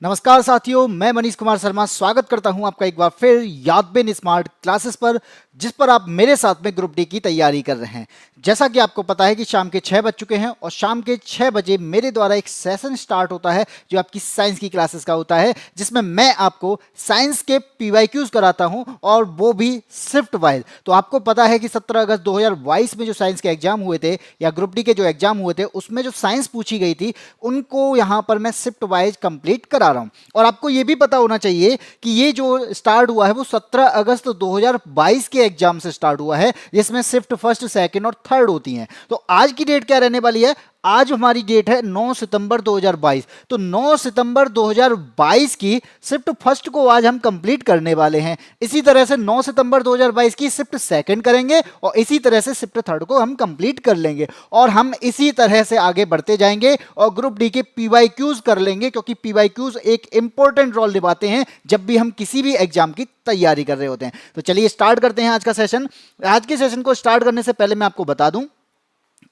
नमस्कार साथियों, मैं मनीष कुमार शर्मा स्वागत करता हूं आपका एक बार फिर यादबिन स्मार्ट क्लासेस पर, जिस पर आप मेरे साथ में ग्रुप डी की तैयारी कर रहे हैं। जैसा कि आपको पता है कि शाम के 6 बज चुके हैं और शाम के 6 बजे मेरे द्वारा एक सेशन स्टार्ट होता है जो आपकी साइंस की क्लासेस का होता है, जिसमें मैं आपको साइंस के पीवाईक्यूज कराता हूं और वो भी शिफ्ट वाइज। तो आपको पता है कि 17 अगस्त 2022 में जो साइंस के एग्जाम हुए थे या ग्रुप डी के जो एग्जाम हुए थे उसमें जो साइंस पूछी गई थी उनको यहाँ पर मैं शिफ्ट वाइज कंप्लीट करा रहा हूँ। और आपको ये भी पता होना चाहिए कि ये जो स्टार्ट हुआ है वो 17 अगस्त 2022 के एग्जाम से स्टार्ट हुआ है, जिसमें शिफ्ट फर्स्ट, सेकंड और थर्ड होती हैं। तो आज की डेट क्या रहने वाली है? आज हमारी डेट है 9 सितंबर 2022। तो 9 सितंबर 2022 की शिफ्ट फर्स्ट को आज हम कंप्लीट करने वाले हैं। इसी तरह से 9 सितंबर 2022 की शिफ्ट सेकंड करेंगे और इसी तरह से शिफ्ट थर्ड को हम कंप्लीट कर लेंगे और हम इसी तरह से आगे बढ़ते जाएंगे और ग्रुप डी के पीवाईक्यूज कर लेंगे, क्योंकि पीवाईक्यूज एक इंपॉर्टेंट रोल निभाते हैं जब भी हम किसी भी एग्जाम की तैयारी कर रहे होते हैं। तो चलिए स्टार्ट करते हैं आज का सेशन। आज के सेशन को स्टार्ट करने से पहले मैं आपको बता दूं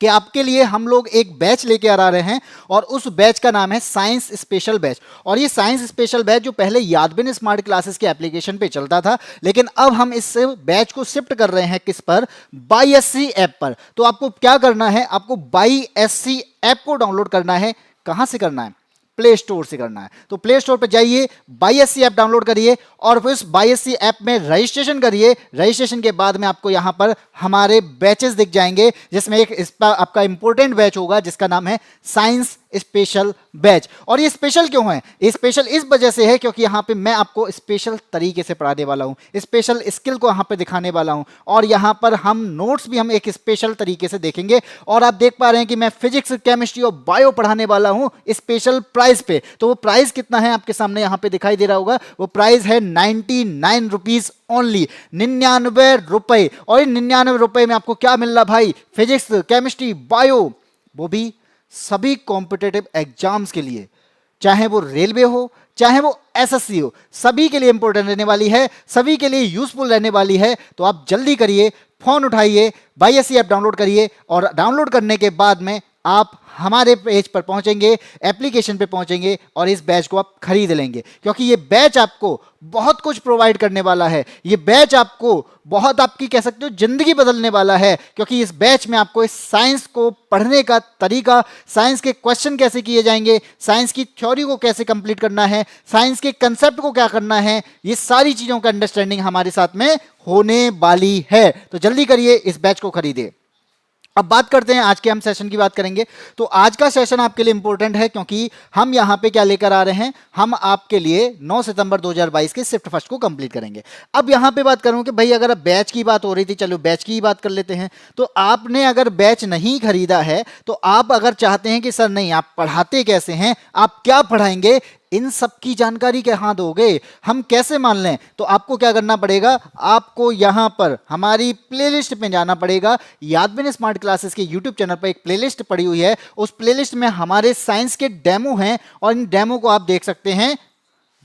कि आपके लिए हम लोग एक बैच लेके आ रहे हैं और उस बैच का नाम है साइंस स्पेशल बैच। और ये साइंस स्पेशल बैच जो पहले यादबिन स्मार्ट क्लासेस के एप्लीकेशन पे चलता था, लेकिन अब हम इस बैच को शिफ्ट कर रहे हैं किस पर? बाईएससी ऐप पर। तो आपको क्या करना है? आपको बाईएससी ऐप को डाउनलोड करना है। कहां से करना है? प्ले स्टोर से करना है। तो प्ले स्टोर पर जाइए, बाईएससी ऐप डाउनलोड करिए और फिर उस बाईएससी ऐप में रजिस्ट्रेशन करिए। रजिस्ट्रेशन के बाद में आपको यहां पर हमारे बैचेस दिख जाएंगे, जिसमें एक इस पर आपका इंपॉर्टेंट बैच होगा जिसका नाम है साइंस स्पेशल बैच। और ये स्पेशल क्यों है? ये स्पेशल इस वजह से है क्योंकि यहां पे मैं आपको स्पेशल तरीके से पढ़ाने वाला हूं, स्पेशल स्किल को यहां पे दिखाने वाला हूं और यहां पर हम नोट्स भी हम एक स्पेशल तरीके से देखेंगे। और आप देख पा रहे हैं कि मैं फिजिक्स, केमिस्ट्री और बायो पढ़ाने वाला हूं स्पेशल प्राइस पे। तो वो प्राइस कितना है आपके सामने यहां पे दिखाई दे रहा होगा। वो प्राइस है 99 रुपीज ओनली, 99 रुपए। और 99 रुपए में आपको क्या मिल रहा भाई? फिजिक्स, केमिस्ट्री, बायो, वो भी सभी कॉम्पिटेटिव एग्जाम्स के लिए, चाहे वो रेलवे हो चाहे वो एसएससी हो, सभी के लिए इंपॉर्टेंट रहने वाली है, सभी के लिए यूजफुल रहने वाली है। तो आप जल्दी करिए, फोन उठाइए, बाईएससी ऐप डाउनलोड करिए और डाउनलोड करने के बाद में आप हमारे पेज पर पहुंचेंगे, एप्लीकेशन पे पहुंचेंगे और इस बैच को आप खरीद लेंगे, क्योंकि ये बैच आपको बहुत कुछ प्रोवाइड करने वाला है। ये बैच आपको बहुत, आपकी कह सकते हो, जिंदगी बदलने वाला है, क्योंकि इस बैच में आपको इस साइंस को पढ़ने का तरीका, साइंस के क्वेश्चन कैसे किए जाएंगे, साइंस की थ्योरी को कैसे कंप्लीट करना है, साइंस के कंसेप्ट को क्या करना है, ये सारी चीजों का अंडरस्टैंडिंग हमारे साथ में होने वाली है। तो जल्दी करिए, इस बैच को खरीदिए। अब बात करते हैं आज के, हम सेशन की बात करेंगे। तो आज का सेशन आपके लिए इंपॉर्टेंट है क्योंकि हम यहां पे क्या लेकर आ रहे हैं? हम आपके लिए 9 सितंबर 2022 के शिफ्ट फर्स्ट को कंप्लीट करेंगे। अब यहां पे बात करूं कि भाई अगर बैच की बात हो रही थी, चलो बैच की बात कर लेते हैं। तो आपने अगर बैच नहीं खरीदा है तो आप अगर चाहते हैं कि सर नहीं, आप पढ़ाते कैसे हैं, आप क्या पढ़ाएंगे, इन सब की जानकारी कहां दोगे, हम कैसे मान लें? तो आपको क्या करना पड़ेगा? आपको यहां पर हमारी प्लेलिस्ट में जाना पड़ेगा। यादबिन स्मार्ट क्लासेस के यूट्यूब चैनल पर एक प्लेलिस्ट पड़ी हुई है, उस प्लेलिस्ट में हमारे साइंस के डेमो हैं और इन डेमो को आप देख सकते हैं,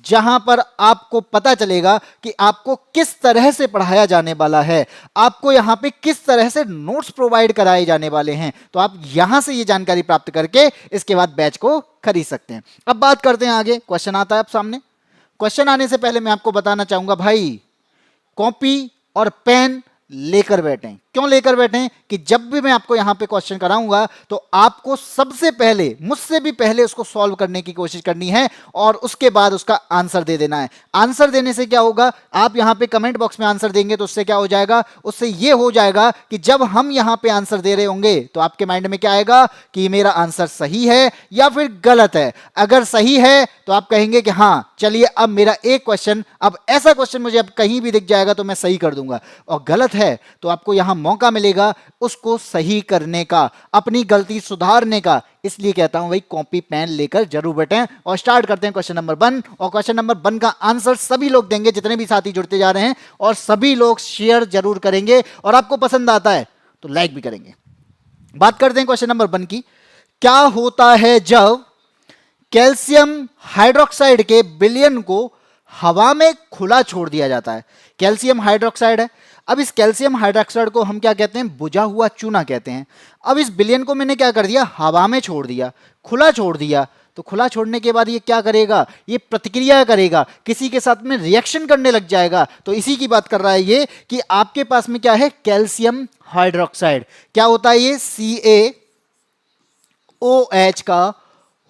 जहां पर आपको पता चलेगा कि आपको किस तरह से पढ़ाया जाने वाला है, आपको यहां पे किस तरह से नोट्स प्रोवाइड कराए जाने वाले हैं। तो आप यहां से ये जानकारी प्राप्त करके इसके बाद बैच को खरीद सकते हैं। अब बात करते हैं आगे, क्वेश्चन आता है आप सामने। क्वेश्चन आने से पहले मैं आपको बताना चाहूंगा भाई, कॉपी और पेन लेकर बैठें। क्यों लेकर बैठें? कि जब भी मैं आपको यहां पे क्वेश्चन कराऊंगा तो आपको सबसे पहले, मुझसे भी पहले उसको सॉल्व करने की कोशिश करनी है और उसके बाद उसका आंसर दे देना है। आंसर देने से क्या होगा? आप यहां पे कमेंट बॉक्स में आंसर देंगे तो उससे क्या हो जाएगा? उससे ये हो जाएगा कि जब हम यहां पे आंसर दे रहे होंगे तो आपके माइंड में क्या आएगा कि मेरा आंसर सही है या फिर गलत है। अगर सही है तो आप कहेंगे कि हां चलिए, अब मेरा एक क्वेश्चन, अब ऐसा क्वेश्चन मुझे अब कहीं भी दिख जाएगा तो मैं सही कर दूंगा। और गलत है तो आपको यहां मौका मिलेगा उसको सही करने का, अपनी गलती सुधारने का। इसलिए कहता हूं भाई, कॉपी पेन लेकर जरूर बैठें। और स्टार्ट करते हैं क्वेश्चन नंबर 1। और क्वेश्चन नंबर 1 का आंसर सभी लोग देंगे, जितने भी साथी जुड़ते जा रहे हैं, और सभी लोग शेयर जरूर करेंगे और आपको पसंद आता है तो लाइक भी करेंगे। बात करते हैं क्वेश्चन नंबर 1 की। क्या होता है जब कैल्शियम हाइड्रोक्साइड के विलयन को हवा में खुला छोड़ दिया जाता है? कैल्शियम हाइड्रोक्साइड है। अब इस कैल्शियम हाइड्रोक्साइड को हम क्या कहते हैं? बुझा हुआ चूना कहते हैं। अब इस विलयन को मैंने क्या कर दिया? हवा में छोड़ दिया, खुला छोड़ दिया। तो खुला छोड़ने के बाद ये क्या करेगा, ये प्रतिक्रिया करेगा, किसी के साथ में रिएक्शन करने लग जाएगा। तो इसी की बात कर रहा है ये कि आपके पास में क्या है, कैल्शियम हाइड्रोक्साइड। क्या होता है ये, CaOH का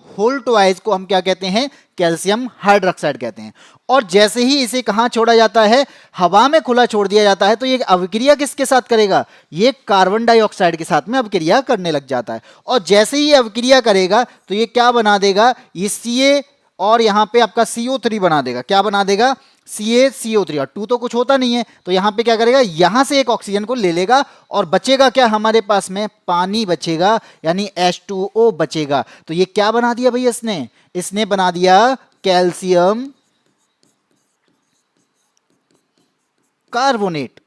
होल ट्वाइस को हम क्या कहते हैं, कैल्शियम हाइड्रोक्साइड कहते हैं। और जैसे ही इसे कहां छोड़ा जाता है, हवा में खुला छोड़ दिया जाता है, तो ये अभिक्रिया किसके साथ करेगा, ये कार्बन डाइऑक्साइड के साथ में अभिक्रिया करने लग जाता है। और जैसे ही अभिक्रिया करेगा तो ये क्या बना देगा, ये Ca और यहां पे आपका CO3 बना देगा। क्या बना देगा, CaCO3, और 2 तो कुछ होता नहीं है, तो यहां पे क्या करेगा, यहां से एक ऑक्सीजन को ले लेगा और बचेगा क्या हमारे पास में, पानी बचेगा, यानी H2O बचेगा। तो ये क्या बना दिया भैया इसने बना दिया कैल्शियम कार्बोनेट।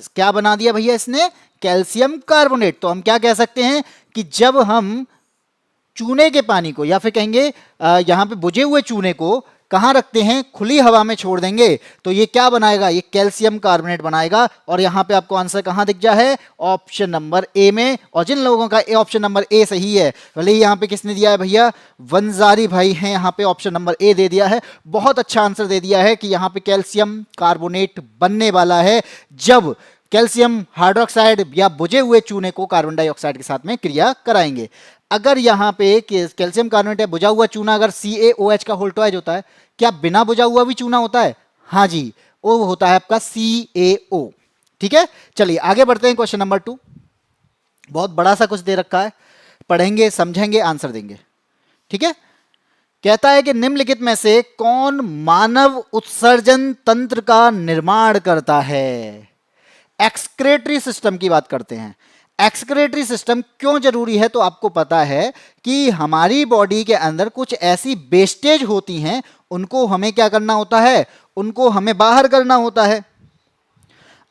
क्या बना दिया भैया इसने, कैल्शियम कार्बोनेट। तो हम क्या कह सकते हैं कि जब हम चूने के पानी को, या फिर कहेंगे यहां पे बुझे हुए चूने को कहां रखते हैं, खुली हवा में छोड़ देंगे, तो ये क्या बनाएगा, ये कैल्शियम कार्बोनेट बनाएगा। और यहां पे आपको आंसर कहां दिख जाए है, ऑप्शन नंबर ए में। और जिन लोगों का ऑप्शन नंबर ए सही है, भले ही यहां पे किसने दिया है भैया, वंजारी भाई हैं, यहां पे ऑप्शन नंबर ए दे दिया है। बहुत अच्छा आंसर दे दिया है कि यहां पे कैल्शियम कार्बोनेट बनने वाला है जब कैल्शियम हाइड्रोक्साइड या बुझे हुए चूने को कार्बन डाइऑक्साइड के साथ में क्रिया कराएंगे। अगर यहां पे कैल्शियम कार्बोनेट है, बुझा हुआ चूना अगर CaOH का होल ट्वाइस होता है, क्या बिना बुझा हुआ भी चूना होता है, हाँ जी, वो होता है आपका CaO। ठीक है, चलिए आगे बढ़ते हैं। क्वेश्चन नंबर 2 बहुत बड़ा सा कुछ दे रखा है, पढ़ेंगे, समझेंगे, आंसर देंगे। ठीक है, कहता है कि निम्नलिखित में से कौन मानव उत्सर्जन तंत्र का निर्माण करता है। एक्सक्रेटरी सिस्टम की बात करते हैं। एक्सक्रेटरी सिस्टम क्यों जरूरी है, तो आपको पता है कि हमारी बॉडी के अंदर कुछ ऐसी वेस्टेज होती हैं, उनको हमें क्या करना होता है, उनको हमें बाहर करना होता है।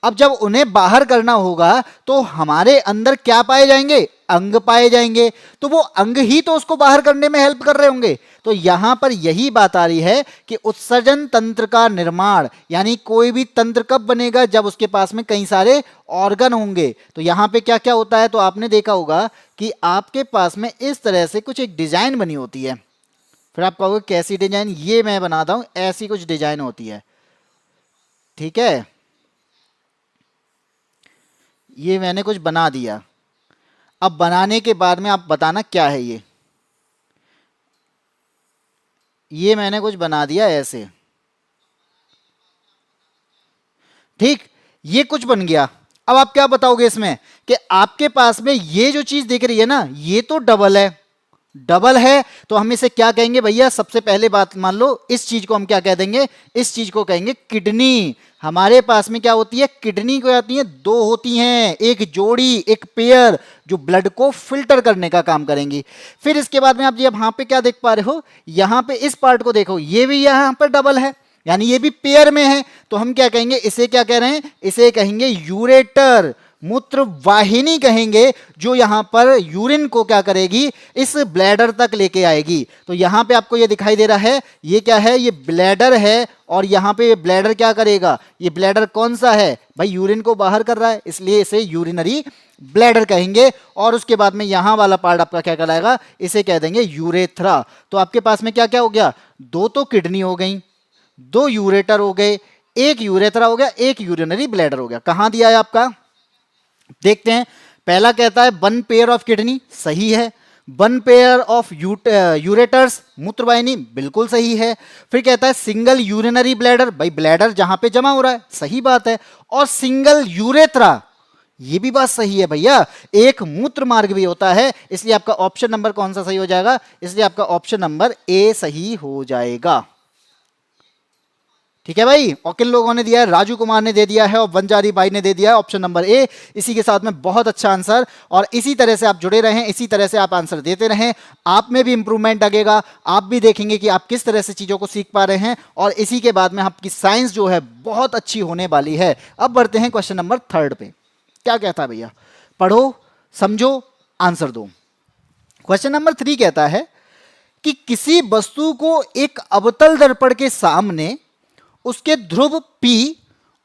अब जब उन्हें बाहर करना होगा तो हमारे अंदर क्या पाए जाएंगे, अंग पाए जाएंगे, तो वो अंग ही तो उसको बाहर करने में हेल्प कर रहे होंगे। तो यहां पर यही बात आ रही है कि उत्सर्जन तंत्र का निर्माण, यानी कोई भी तंत्र कब बनेगा, जब उसके पास में कई सारे ऑर्गन होंगे। तो यहां पे क्या क्या होता है, तो आपने देखा होगा कि आपके पास में इस तरह से कुछ एक डिजाइन बनी होती है। फिर आप कहोगे कैसी डिजाइन, ये मैं बनाता हूं, ऐसी कुछ डिजाइन होती है। ठीक है, ये मैंने कुछ बना दिया। अब बनाने के बाद में आप बताना क्या है ये मैंने कुछ बना दिया ऐसे। ठीक, ये कुछ बन गया। अब आप क्या बताओगे इसमें कि आपके पास में ये जो चीज दिख रही है ना, ये तो डबल है, डबल है, तो हम इसे क्या कहेंगे भैया, सबसे पहले बात मान लो, इस चीज को हम क्या कह देंगे, इस चीज को कहेंगे किडनी। हमारे पास में क्या होती है, किडनी को आती है, दो होती हैं, एक जोड़ी, एक पेयर, जो ब्लड को फिल्टर करने का काम करेंगी। फिर इसके बाद में आप यहां पे क्या देख पा रहे हो, यहां पे इस पार्ट को देखो, ये भी यहां पर डबल है, यानी ये भी पेयर में है। तो हम क्या कहेंगे, इसे क्या कह रहे हैं, इसे कहेंगे यूरेटर, मूत्र वाहिनी कहेंगे, जो यहां पर यूरिन को क्या करेगी, इस ब्लैडर तक लेके आएगी। तो यहां पे आपको ये दिखाई दे रहा है, ये क्या है, ये ब्लैडर है, और यहां पे ये ब्लैडर क्या करेगा, ये ब्लैडर कौन सा है भाई, यूरिन को बाहर कर रहा है, इसलिए इसे यूरिनरी ब्लैडर कहेंगे। और उसके बाद में यहां वाला पार्ट आपका क्या कहलाएगा, इसे कह देंगे यूरेथ्रा। तो आपके पास में क्या क्या हो गया, दो तो किडनी हो गई, दो यूरेटर हो गए, एक यूरेथ्रा हो गया, एक यूरिनरी ब्लैडर हो गया। कहां दिया है आपका, देखते हैं। पहला कहता है वन पेयर ऑफ किडनी, सही है। वन पेयर ऑफ यूरेटर्स, मूत्रवाहिनी, बिल्कुल सही है। फिर कहता है सिंगल यूरिनरी ब्लैडर, भाई ब्लैडर जहां पे जमा हो रहा है, सही बात है। और सिंगल यूरेथ्रा, ये भी बात सही है भैया, एक मूत्र मार्ग भी होता है, इसलिए आपका ऑप्शन नंबर कौन सा सही हो जाएगा, इसलिए आपका ऑप्शन नंबर ए सही हो जाएगा। ठीक है भाई, और किन लोगों ने दिया है, राजू कुमार ने दे दिया है और वंजारी भाई ने दे दिया है ऑप्शन नंबर ए। इसी के साथ में बहुत अच्छा आंसर, और इसी तरह से आप जुड़े रहें, इसी तरह से आप आंसर देते रहें, आप में भी इंप्रूवमेंट लगेगा, आप भी देखेंगे कि आप किस तरह से चीजों को सीख पा रहे हैं, और इसी के बाद में आपकी साइंस जो है बहुत अच्छी होने वाली है। अब बढ़ते हैं क्वेश्चन नंबर 3 पे। क्या कहता है भैया, पढ़ो, समझो, आंसर दो। क्वेश्चन नंबर 3 कहता है कि किसी वस्तु को एक अवतल दर्पण के सामने उसके ध्रुव P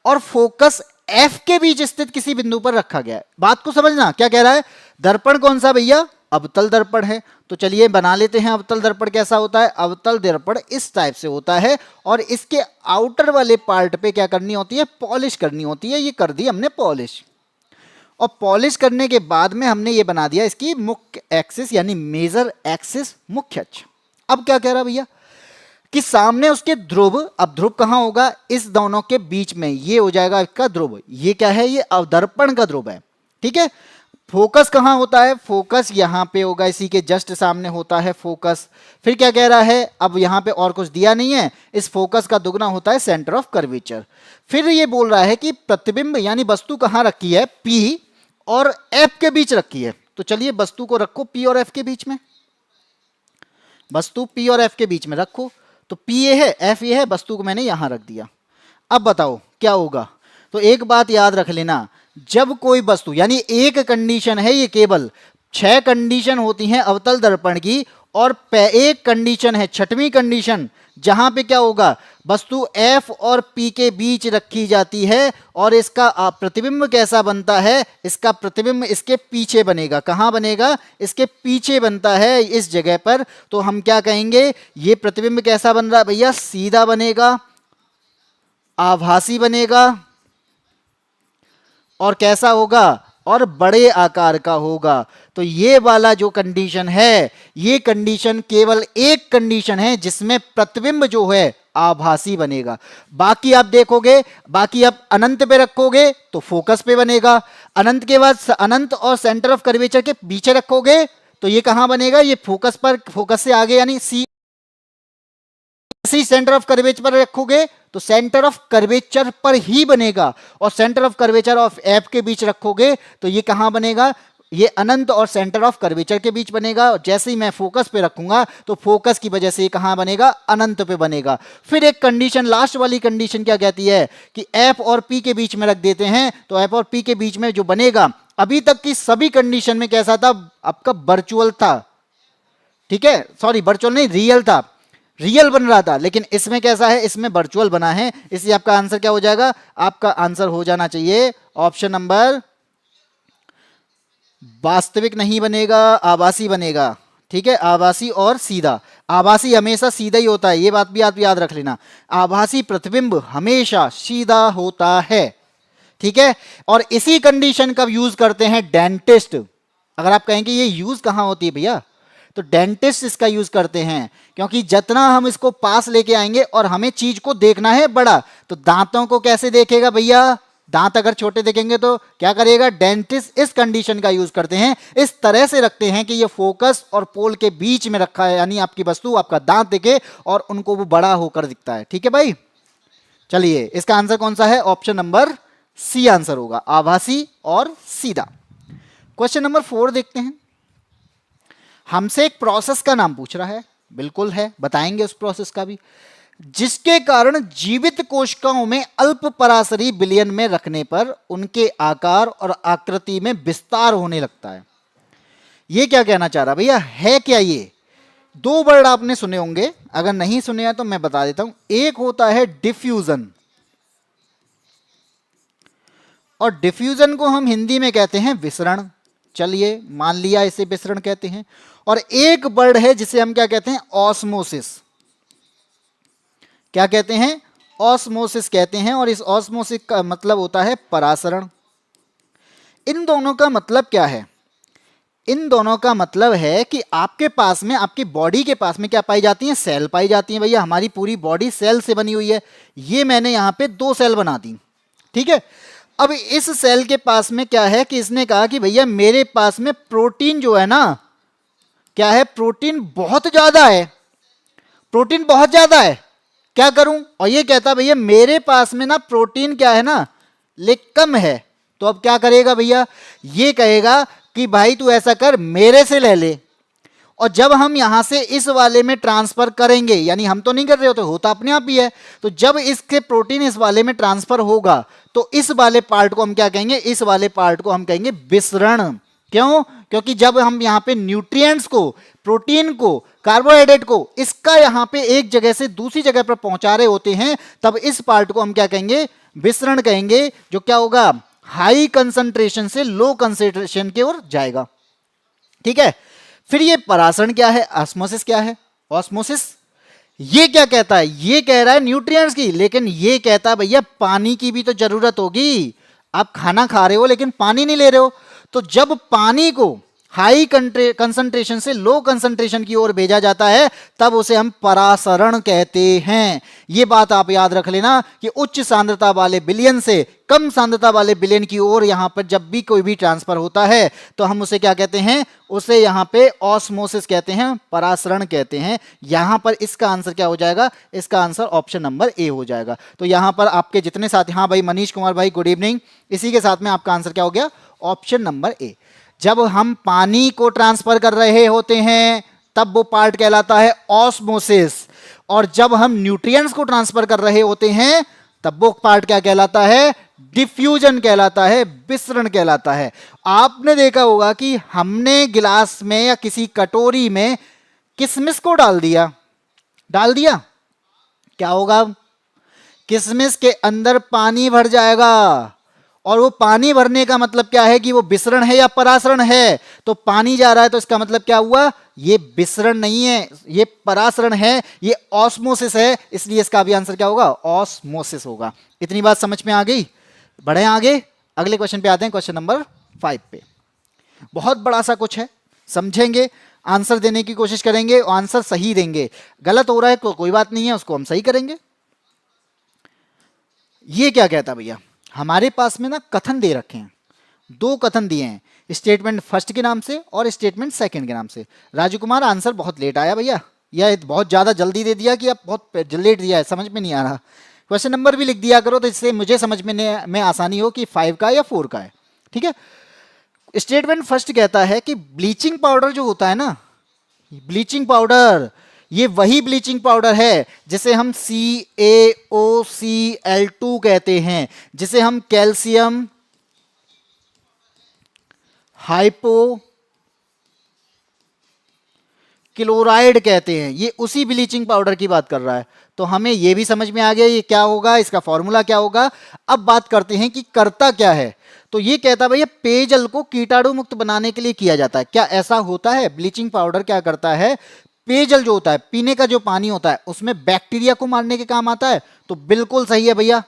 और फोकस F के बीच स्थित किसी बिंदु पर रखा गया है। बात को समझना, क्या कह रहा है, दर्पण कौन सा भैया, अवतल दर्पण है। तो चलिए बना लेते हैं अवतल दर्पण कैसा होता है। अवतल दर्पण इस टाइप से होता है और इसके आउटर वाले पार्ट पे क्या करनी होती है, पॉलिश करनी होती है। ये कर दी हमने पॉलिश, और पॉलिश करने के बाद में हमने ये बना दिया इसकी मुख्य एक्सिस यानी मेजर एक्सिस, मुख्य अक्ष। अब क्या कह रहा भैया कि सामने उसके ध्रुव, अब ध्रुव कहां होगा, इस दोनों के बीच में, ये हो जाएगा इसका ध्रुव। ये क्या है, ये अवदर्पण का ध्रुव है, ठीक है। फोकस कहां होता है, फोकस यहां पे होगा, इसी के जस्ट सामने होता है फोकस। फिर क्या कह रहा है, अब यहां पे और कुछ दिया नहीं है, इस फोकस का दुगना होता है सेंटर ऑफ कर्वेचर। फिर ये बोल रहा है कि प्रतिबिंब यानी वस्तु कहां रखी है, P और F के बीच रखी है। तो चलिए वस्तु को रखो P और F के बीच में, वस्तु P और F के बीच में रखो। तो P ये है, F ये है, वस्तु को मैंने यहां रख दिया। अब बताओ क्या होगा। तो एक बात याद रख लेना, जब कोई वस्तु यानी एक कंडीशन है, ये केवल 6 कंडीशन होती हैं अवतल दर्पण की, और एक कंडीशन है, छठवीं कंडीशन, जहां पे क्या होगा, वस्तु F और P के बीच रखी जाती है और इसका प्रतिबिंब कैसा बनता है, इसका प्रतिबिंब इसके पीछे बनेगा। कहां बनेगा, इसके पीछे बनता है, इस जगह पर। तो हम क्या कहेंगे, ये प्रतिबिंब कैसा बन रहा है भैया, सीधा बनेगा, आभासी बनेगा, और कैसा होगा, और बड़े आकार का होगा। तो ये वाला जो कंडीशन है, ये कंडीशन केवल एक कंडीशन है जिसमें प्रतिबिंब जो है आभासी बनेगा। बाकी आप देखोगे, बाकी आप अनंत पे रखोगे तो फोकस पे बनेगा, अनंत के बाद अनंत और सेंटर ऑफ कर्वेचर के पीछे रखोगे तो ये कहां बनेगा, ये फोकस पर, फोकस से आगे यानी सी सेंटर ऑफ कर्वेचर पर रखोगे तो सेंटर ऑफ कर्वेचर पर ही बनेगा, और centre of curvature of F के बीच रखोगे तो ये कहां बनेगा, ये अनंत और सेंटर ऑफ कर्वेचर के बीच बनेगा। और जैसे ही मैं फोकस पे रखूंगा तो फोकस की वजह से ये कहां बनेगा, अनंत पे बनेगा। फिर एक कंडीशन, लास्ट वाली कंडीशन क्या कहती है कि एफ और पी के बीच में रख देते हैं, तो एफ और पी के बीच में जो बनेगा, अभी तक की सभी कंडीशन में कैसा था, आपका वर्चुअल था, ठीक है, सॉरी वर्चुअल नहीं, रियल था, रियल बन रहा था, लेकिन इसमें कैसा है, इसमें वर्चुअल बना है। इसलिए आपका आंसर क्या हो जाएगा, आपका आंसर हो जाना चाहिए ऑप्शन नंबर, वास्तविक नहीं बनेगा, आभासी बनेगा, ठीक है, आभासी और सीधा। आभासी हमेशा सीधा ही होता है, ये बात भी आप याद रख लेना, आभासी प्रतिबिंब हमेशा सीधा होता है, ठीक है। और इसी कंडीशन का यूज करते हैं डेंटिस्ट। अगर आप कहेंगे ये यूज कहां होती है भैया, तो डेंटिस्ट इसका यूज करते हैं, क्योंकि जितना हम इसको पास लेके आएंगे और हमें चीज को देखना है बड़ा, तो दांतों को कैसे देखेगा भैया, दांत अगर छोटे देखेंगे तो क्या करेगा, डेंटिस्ट इस कंडीशन का यूज करते हैं, इस तरह से रखते हैं कि ये फोकस और पोल के बीच में रखा है, यानी आपकी वस्तु, आपका दांत दिखे और उनको वो बड़ा होकर दिखता है, ठीक है भाई। चलिए इसका आंसर कौन सा है, ऑप्शन नंबर सी आंसर होगा, आभासी और सीधा। क्वेश्चन नंबर 4 देखते हैं। हमसे एक प्रोसेस का नाम पूछ रहा है, बिल्कुल है, बताएंगे उस प्रोसेस का भी, जिसके कारण जीवित कोशिकाओं में अल्प पराशरी विलयन में रखने पर उनके आकार और आकृति में विस्तार होने लगता है। ये क्या कहना चाह रहा भैया, है क्या ये, 2 वर्ड आपने सुने होंगे, अगर नहीं सुने हैं तो मैं बता देता हूं। एक होता है डिफ्यूजन, और डिफ्यूजन को हम हिंदी में कहते हैं विसरण, चलिए मान लिया इसे विसरण कहते हैं। और एक वर्ड है जिसे हम क्या कहते हैं, ऑस्मोसिस, क्या कहते हैं, ऑस्मोसिस कहते हैं, और इस ऑस्मोसिस का मतलब होता है परासरण। इन दोनों का मतलब क्या है, इन दोनों का मतलब है कि आपके पास में, आपकी बॉडी के पास में क्या पाई जाती हैं, सेल पाई जाती हैं। भैया हमारी पूरी बॉडी सेल से बनी हुई है, ये मैंने यहां पे 2 सेल बना दी, ठीक है। अब इस सेल के पास में क्या है कि इसने कहा कि भैया मेरे पास में प्रोटीन जो है ना, क्या है, प्रोटीन बहुत ज्यादा है, प्रोटीन बहुत ज्यादा है, क्या करूं, और ये कहता भैया मेरे पास में ना प्रोटीन क्या है ना, लेकिन कम है। तो अब क्या करेगा भैया, ये कहेगा कि भाई तू ऐसा कर, मेरे से ले ले, और जब हम यहां से इस वाले में ट्रांसफर करेंगे, यानी हम तो नहीं कर रहे होते, होता अपने आप ही है, तो जब इसके प्रोटीन इस वाले में ट्रांसफर होगा तो इस वाले पार्ट को हम क्या कहेंगे, इस वाले पार्ट को हम कहेंगे विसरण। क्यों, क्योंकि जब हम यहां पे न्यूट्रिएंट्स को, प्रोटीन को, कार्बोहाइड्रेट को, इसका यहां पे एक जगह से दूसरी जगह पर पहुंचा रहे होते हैं, तब इस पार्ट को हम क्या कहेंगे, विसरण कहेंगे, जो क्या होगा, हाई कंसंट्रेशन से लो कंसंट्रेशन की ओर जाएगा, ठीक है। फिर ये परासरण क्या है, ऑस्मोसिस क्या है, ऑस्मोसिस ये क्या कहता है, ये कह रहा है न्यूट्रिएंट्स की, लेकिन ये कहता है भैया पानी की भी तो जरूरत होगी। आप खाना खा रहे हो लेकिन पानी नहीं ले रहे हो, तो जब पानी को हाई कंसंट्रेशन से लो कंसंट्रेशन की ओर भेजा जाता है तब उसे हम परासरण कहते हैं। ये बात आप याद रख लेना कि उच्च सांद्रता वाले विलयन से कम सांद्रता वाले विलयन की ओर यहां पर जब भी कोई भी ट्रांसफर होता है तो हम उसे क्या कहते हैं, उसे यहां पे ऑस्मोसिस कहते हैं, परासरण कहते हैं। यहां पर इसका आंसर क्या हो जाएगा, इसका आंसर ऑप्शन नंबर ए हो जाएगा। तो यहां पर आपके जितने साथी, हाँ भाई मनीष कुमार भाई गुड इवनिंग, इसी के साथ में आपका आंसर क्या हो गया, ऑप्शन नंबर ए। जब हम पानी को ट्रांसफर कर रहे होते हैं तब वो पार्ट कहलाता है ऑस्मोसिस, और जब हम न्यूट्रिएंट्स को ट्रांसफर कर रहे होते हैं तब वो पार्ट क्या कहलाता है, डिफ्यूजन कहलाता है, विसरण कहलाता है। आपने देखा होगा कि हमने गिलास में या किसी कटोरी में किशमिश को डाल दिया, क्या होगा, किशमिश के अंदर पानी भर जाएगा, और वो पानी भरने का मतलब क्या है कि वो विसरण है या परासरण है। तो पानी जा रहा है तो इसका मतलब क्या हुआ, ये विसरण नहीं है, ये परासरण है, ये ऑस्मोसिस है, इसलिए इसका भी आंसर क्या होगा, ऑस्मोसिस होगा। इतनी बात समझ में आ गई, बढ़े आगे, अगले क्वेश्चन पे आते हैं, क्वेश्चन नंबर 5 पे। बहुत बड़ा सा कुछ है, समझेंगे, आंसर देने की कोशिश करेंगे और आंसर सही देंगे। गलत हो रहा है तो कोई बात नहीं है, उसको हम सही करेंगे। ये क्या कहता भैया, हमारे पास में ना कथन दे रखे हैं, दो कथन दिए हैं, स्टेटमेंट फर्स्ट के नाम से और स्टेटमेंट सेकंड के नाम से। राजू कुमार आंसर बहुत लेट आया भैया, या बहुत ज़्यादा जल्दी दे दिया कि आप बहुत लेट दिया है, समझ में नहीं आ रहा। क्वेश्चन नंबर भी लिख दिया करो तो इससे मुझे समझ में आसानी हो कि 5 का या 4 का है, ठीक है। स्टेटमेंट फर्स्ट कहता है कि ब्लीचिंग पाउडर जो होता है ना, ब्लीचिंग पाउडर, ये वही ब्लीचिंग पाउडर है जिसे हम CaOCl2 कहते हैं, जिसे हम कैल्शियम हाइपो क्लोराइड कहते हैं। ये उसी ब्लीचिंग पाउडर की बात कर रहा है। तो हमें ये भी समझ में आ गया ये क्या होगा, इसका फॉर्मूला क्या होगा। अब बात करते हैं कि करता क्या है। तो ये कहता है भैया पेयजल को कीटाणु मुक्त बनाने के लिए किया जाता है। क्या ऐसा होता है? ब्लीचिंग पाउडर क्या करता है, पेयजल जो होता है, पीने का जो पानी होता है, उसमें बैक्टीरिया को मारने के काम आता है। तो बिल्कुल सही है भैया,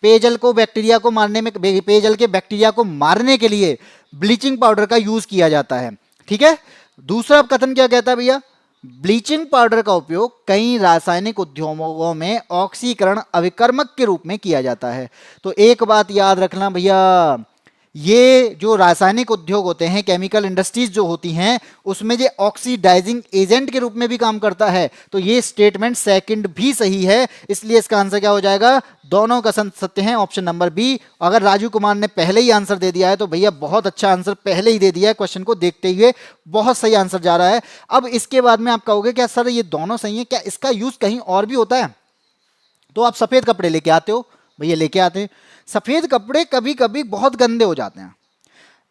पेयजल को बैक्टीरिया को मारने में, पेयजल के बैक्टीरिया को मारने के लिए ब्लीचिंग पाउडर का यूज किया जाता है, ठीक है। दूसरा कथन क्या कहता है भैया, ब्लीचिंग पाउडर का उपयोग कई रासायनिक उद्योगों में ऑक्सीकरण अभिकर्मक के रूप में किया जाता है। तो एक बात याद रखना भैया, ये जो रासायनिक उद्योग होते हैं, केमिकल इंडस्ट्रीज जो होती हैं, उसमें ये ऑक्सीडाइजिंग एजेंट के रूप में भी काम करता है। तो ये स्टेटमेंट सेकंड भी सही है, इसलिए इसका आंसर क्या हो जाएगा, दोनों का सत्य है, ऑप्शन नंबर बी। अगर राजू कुमार ने पहले ही आंसर दे दिया है तो भैया बहुत अच्छा आंसर पहले ही दे दिया है, क्वेश्चन को देखते हुए बहुत सही आंसर जा रहा है। अब इसके बाद में आप कहोगे क्या सर ये दोनों सही है, क्या इसका यूज कहीं और भी होता है? तो आप सफेद कपड़े लेके आते हो भैया, लेके आते हैं। सफेद कपड़े कभी कभी बहुत गंदे हो जाते हैं।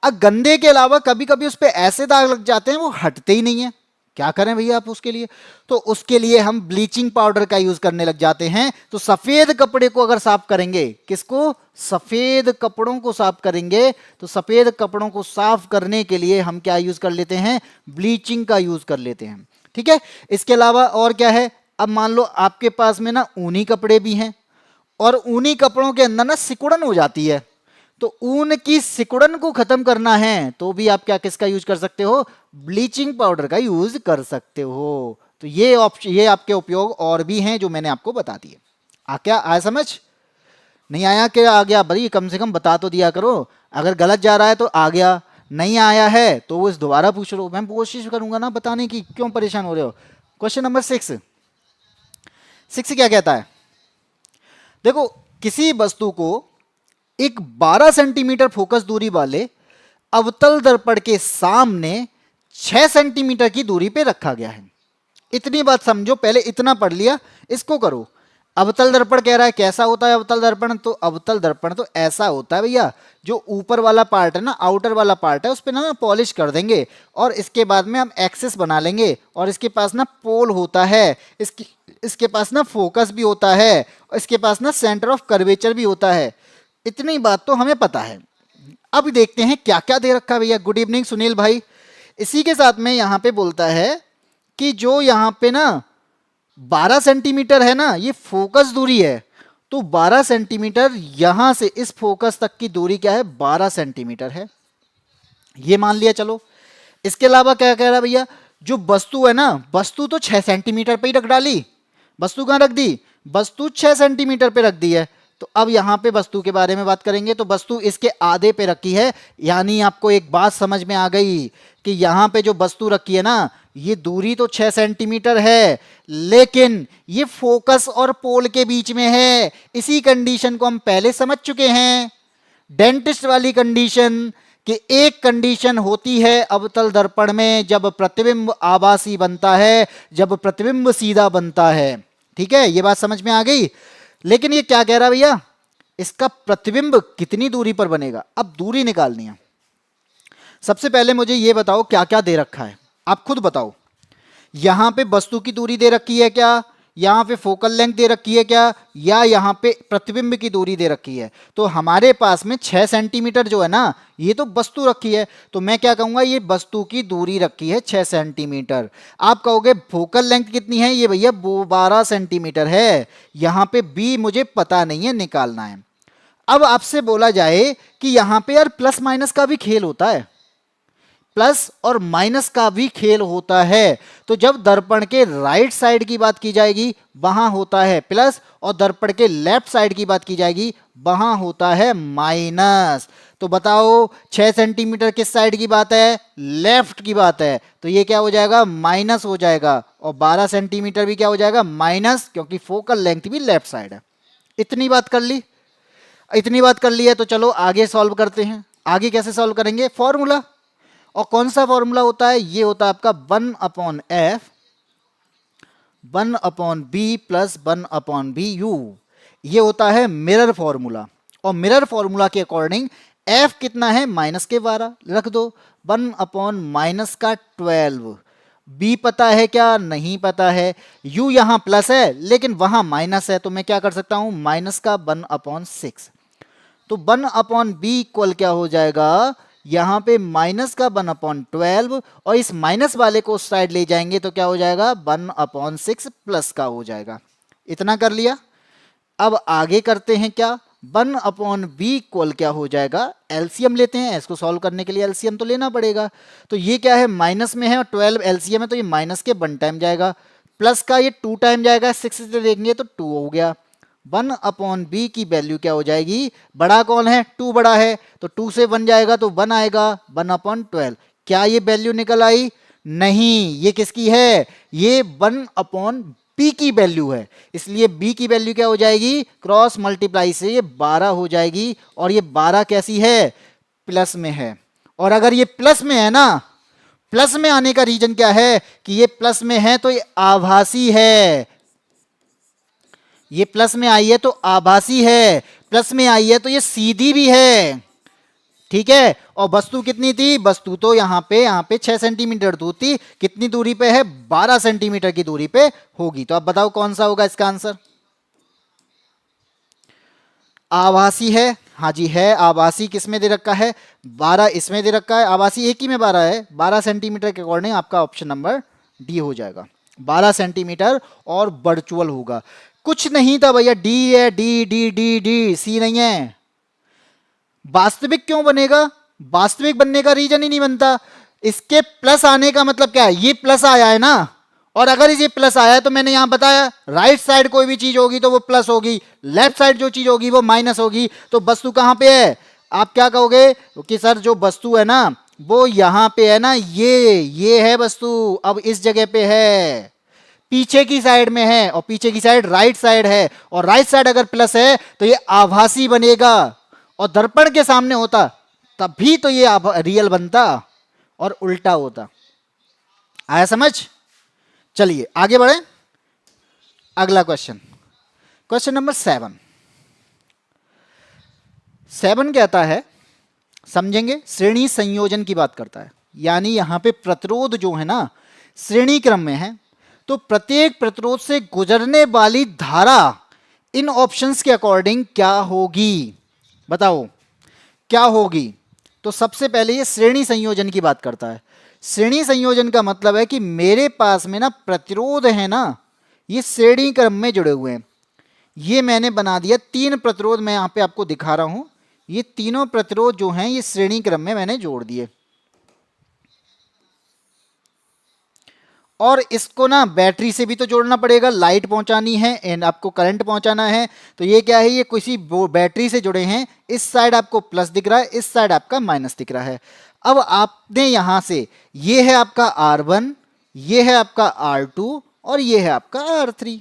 अब गंदे के अलावा कभी कभी उस पर ऐसे दाग लग जाते हैं वो हटते ही नहीं है। क्या करें भैया आप उसके लिए? तो उसके लिए हम ब्लीचिंग पाउडर का यूज करने लग जाते हैं। तो सफेद कपड़े को अगर साफ करेंगे, किसको? सफेद कपड़ों को साफ करेंगे। तो सफेद कपड़ों को साफ करने के लिए हम क्या यूज कर लेते हैं? ब्लीचिंग का यूज कर लेते हैं, ठीक है। इसके अलावा और क्या है? अब मान लो आपके पास में ना ऊनी कपड़े भी हैं और ऊनी कपड़ों के अंदर ना सिकुड़न हो जाती है। तो ऊन की सिकुड़न को खत्म करना है तो भी आप क्या किसका यूज कर सकते हो? ब्लीचिंग पाउडर का यूज कर सकते हो। तो ये ऑप्शन, ये आपके उपयोग और भी हैं जो मैंने आपको बता दिए। क्या आया समझ? नहीं आया क्या आ गया भाई? कम से कम बता तो दिया करो। अगर गलत जा रहा है तो आ गया, नहीं आया है तो वो दोबारा पूछ लो, मैं कोशिश करूंगा ना बताने की, क्यों परेशान हो रहे हो। क्वेश्चन नंबर 6 क्या कहता है? देखो, किसी वस्तु को एक 12 सेंटीमीटर फोकस दूरी वाले अवतल दर्पण के सामने 6 सेंटीमीटर की दूरी पे रखा गया है। इतनी बात समझो, पहले इतना पढ़ लिया, इसको करो। अवतल दर्पण कह रहा है, कैसा होता है अवतल दर्पण? तो अवतल दर्पण तो ऐसा होता है भैया, जो ऊपर वाला पार्ट है ना, आउटर वाला पार्ट है, उस पर ना पॉलिश कर देंगे और इसके बाद में हम एक्सेस बना लेंगे और इसके पास ना पोल होता है, इसके पास ना फोकस भी होता है, इसके पास ना सेंटर ऑफ कर्वेचर भी होता है। इतनी बात तो हमें पता है। अब देखते हैं क्या क्या दे रखा है भैया। गुड इवनिंग सुनील भाई। इसी के साथ में यहां पे बोलता है कि जो यहां पे ना 12 सेंटीमीटर है ना, ये फोकस दूरी है। तो 12 सेंटीमीटर यहां से इस फोकस तक की दूरी क्या है, 12 सेंटीमीटर है, ये मान लिया। चलो इसके अलावा क्या कह रहा है भैया, जो वस्तु है ना, वस्तु तो 6 सेंटीमीटर पे ही रख डाली। वस्तु कहां रख दी, वस्तु 6 सेंटीमीटर पे रख दी है। तो अब यहां पे वस्तु के बारे में बात करेंगे, तो वस्तु इसके आधे पे रखी है। यानी आपको एक बात समझ में आ गई कि यहां पे जो वस्तु रखी है ना, ये दूरी तो 6 सेंटीमीटर है, लेकिन ये फोकस और पोल के बीच में है। इसी कंडीशन को हम पहले समझ चुके हैं, डेंटिस्ट वाली कंडीशन, कि एक कंडीशन होती है अवतल दर्पण में जब प्रतिबिंब आभासी बनता है, जब प्रतिबिंब सीधा बनता है। ठीक है, ये बात समझ में आ गई। लेकिन ये क्या कह रहा है भैया, इसका प्रतिबिंब कितनी दूरी पर बनेगा। अब दूरी निकालनी है। सबसे पहले मुझे ये बताओ क्या क्या दे रखा है, आप खुद बताओ। यहां पे वस्तु की दूरी दे रखी है क्या, यहां पे फोकल लेंथ दे रखी है क्या, या यहां पे प्रतिबिंब की दूरी दे रखी है। तो हमारे पास में 6 सेंटीमीटर जो है ना, ये तो वस्तु रखी है, तो मैं क्या कहूंगा, ये वस्तु की दूरी रखी है 6 सेंटीमीटर। आप कहोगे फोकल लेंथ कितनी है, ये भैया 12 सेंटीमीटर है। यहां पे बी मुझे पता नहीं है, निकालना है। अब आपसे बोला जाए कि यहां पे यार प्लस माइनस का भी खेल होता है, प्लस और माइनस का भी खेल होता है। तो जब दर्पण के राइट साइड की बात की जाएगी वहां होता है प्लस, और दर्पण के लेफ्ट साइड की बात की जाएगी वहां होता है माइनस। तो बताओ 6 सेंटीमीटर किस साइड की बात है, लेफ्ट की बात है, तो ये क्या हो जाएगा, माइनस हो जाएगा। और 12 सेंटीमीटर भी क्या हो जाएगा, माइनस, क्योंकि फोकल लेंथ भी लेफ्ट साइड है। इतनी बात कर ली, इतनी बात कर ली है, तो चलो आगे सॉल्व करते हैं। आगे कैसे सॉल्व करेंगे, फॉर्मूला। और कौन सा फॉर्मूला होता है, ये होता है आपका 1/f 1/b plus 1/b u। ये होता है मिरर फॉर्मूला। और मिरर फॉर्मूला के अकॉर्डिंग f कितना है, -12 रख दो, 1/-12। b पता है क्या, नहीं पता है। u यहां प्लस है लेकिन वहां माइनस है, तो मैं क्या कर सकता हूं, -1/6। तो 1/b इक्वल क्या हो जाएगा, यहां पे -1/12, और इस माइनस वाले को उस साइड ले जाएंगे तो क्या हो जाएगा, 1/6 प्लस का हो जाएगा। इतना कर लिया। अब आगे करते हैं क्या, 1/b इक्वल क्या हो जाएगा, एलसीएम लेते हैं। इसको सॉल्व करने के लिए एलसीएम तो लेना पड़ेगा। तो ये क्या है, माइनस में है और 12 एलसीएम है, तो ये माइनस के 1 टाइम जाएगा, प्लस का ये 2 टाइम जाएगा, 6 से देखेंगे तो 2 हो गया। 1/b की वैल्यू क्या हो जाएगी, बड़ा कौन है, 2 बड़ा है, तो 2 से 1 जाएगा तो 1 आएगा, 1/12। क्या ये वैल्यू निकल आई, नहीं, ये किसकी है, ये 1/b की वैल्यू है। इसलिए b की वैल्यू क्या हो जाएगी, क्रॉस मल्टीप्लाई से ये 12 हो जाएगी। और ये 12 कैसी है, प्लस में है। और अगर ये प्लस में है ना, प्लस में आने का रीजन क्या है कि ये प्लस में है तो ये आभासी है। ये प्लस में आई है तो आभासी है, प्लस में आई है तो ये सीधी भी है। ठीक है, और वस्तु कितनी थी, वस्तु तो यहाँ पे 6 सेंटीमीटर दूर थी, कितनी दूरी पे है, 12 सेंटीमीटर की दूरी पे होगी। तो अब बताओ कौन सा होगा इसका आंसर, आभासी है, हाँ जी है आभासी। किस में दे रखा है, 12 इसमें दे रखा है, आभासी एक ही में 12 है, 12 सेंटीमीटर के अकॉर्डिंग आपका ऑप्शन नंबर डी हो जाएगा, 12 सेंटीमीटर और वर्चुअल होगा। कुछ नहीं था भैया, डी है, डी डी डी डी, सी नहीं है। वास्तविक क्यों बनेगा, वास्तविक बनने का रीजन ही नहीं बनता। इसके प्लस आने का मतलब क्या है, ये प्लस आया है ना, और अगर ये प्लस आया है तो मैंने यहां बताया राइट साइड कोई भी चीज होगी तो वो प्लस होगी, लेफ्ट साइड जो चीज होगी वो माइनस होगी। तो वस्तु कहां पे है, आप क्या कहोगे कि सर जो वस्तु है ना वो यहां पे है ना, ये है वस्तु, अब इस जगह पे है, पीछे की साइड में है, और पीछे की साइड राइट साइड है, और राइट साइड अगर प्लस है तो ये आभासी बनेगा, और दर्पण के सामने होता तभी तो ये रियल बनता, और उल्टा होता। आया समझ, चलिए आगे बढ़े। अगला क्वेश्चन, क्वेश्चन नंबर 7 कहता है, समझेंगे, श्रेणी संयोजन की बात करता है। यानी यहां पे प्रतिरोध जो है ना श्रेणी क्रम में है, तो प्रत्येक प्रतिरोध से गुजरने वाली धारा इन ऑप्शंस के अकॉर्डिंग क्या होगी, बताओ क्या होगी। तो सबसे पहले ये श्रेणी संयोजन की बात करता है। श्रेणी संयोजन का मतलब है कि मेरे पास में ना प्रतिरोध है ना, ये श्रेणी क्रम में जुड़े हुए हैं। ये मैंने बना दिया 3 प्रतिरोध, मैं यहां पे आपको दिखा रहा हूं। ये तीनों प्रतिरोध जो हैं ये श्रेणी क्रम में मैंने जोड़ दिए। और इसको ना बैटरी से भी तो जोड़ना पड़ेगा, लाइट पहुंचानी है एंड आपको करंट पहुंचाना है। तो ये क्या है, ये किसी बैटरी से जुड़े हैं। इस साइड आपको प्लस दिख रहा है, इस साइड आपका माइनस दिख रहा है। अब आपने यहां से, ये है आपका R1, ये है आपका R2 और ये है आपका R3।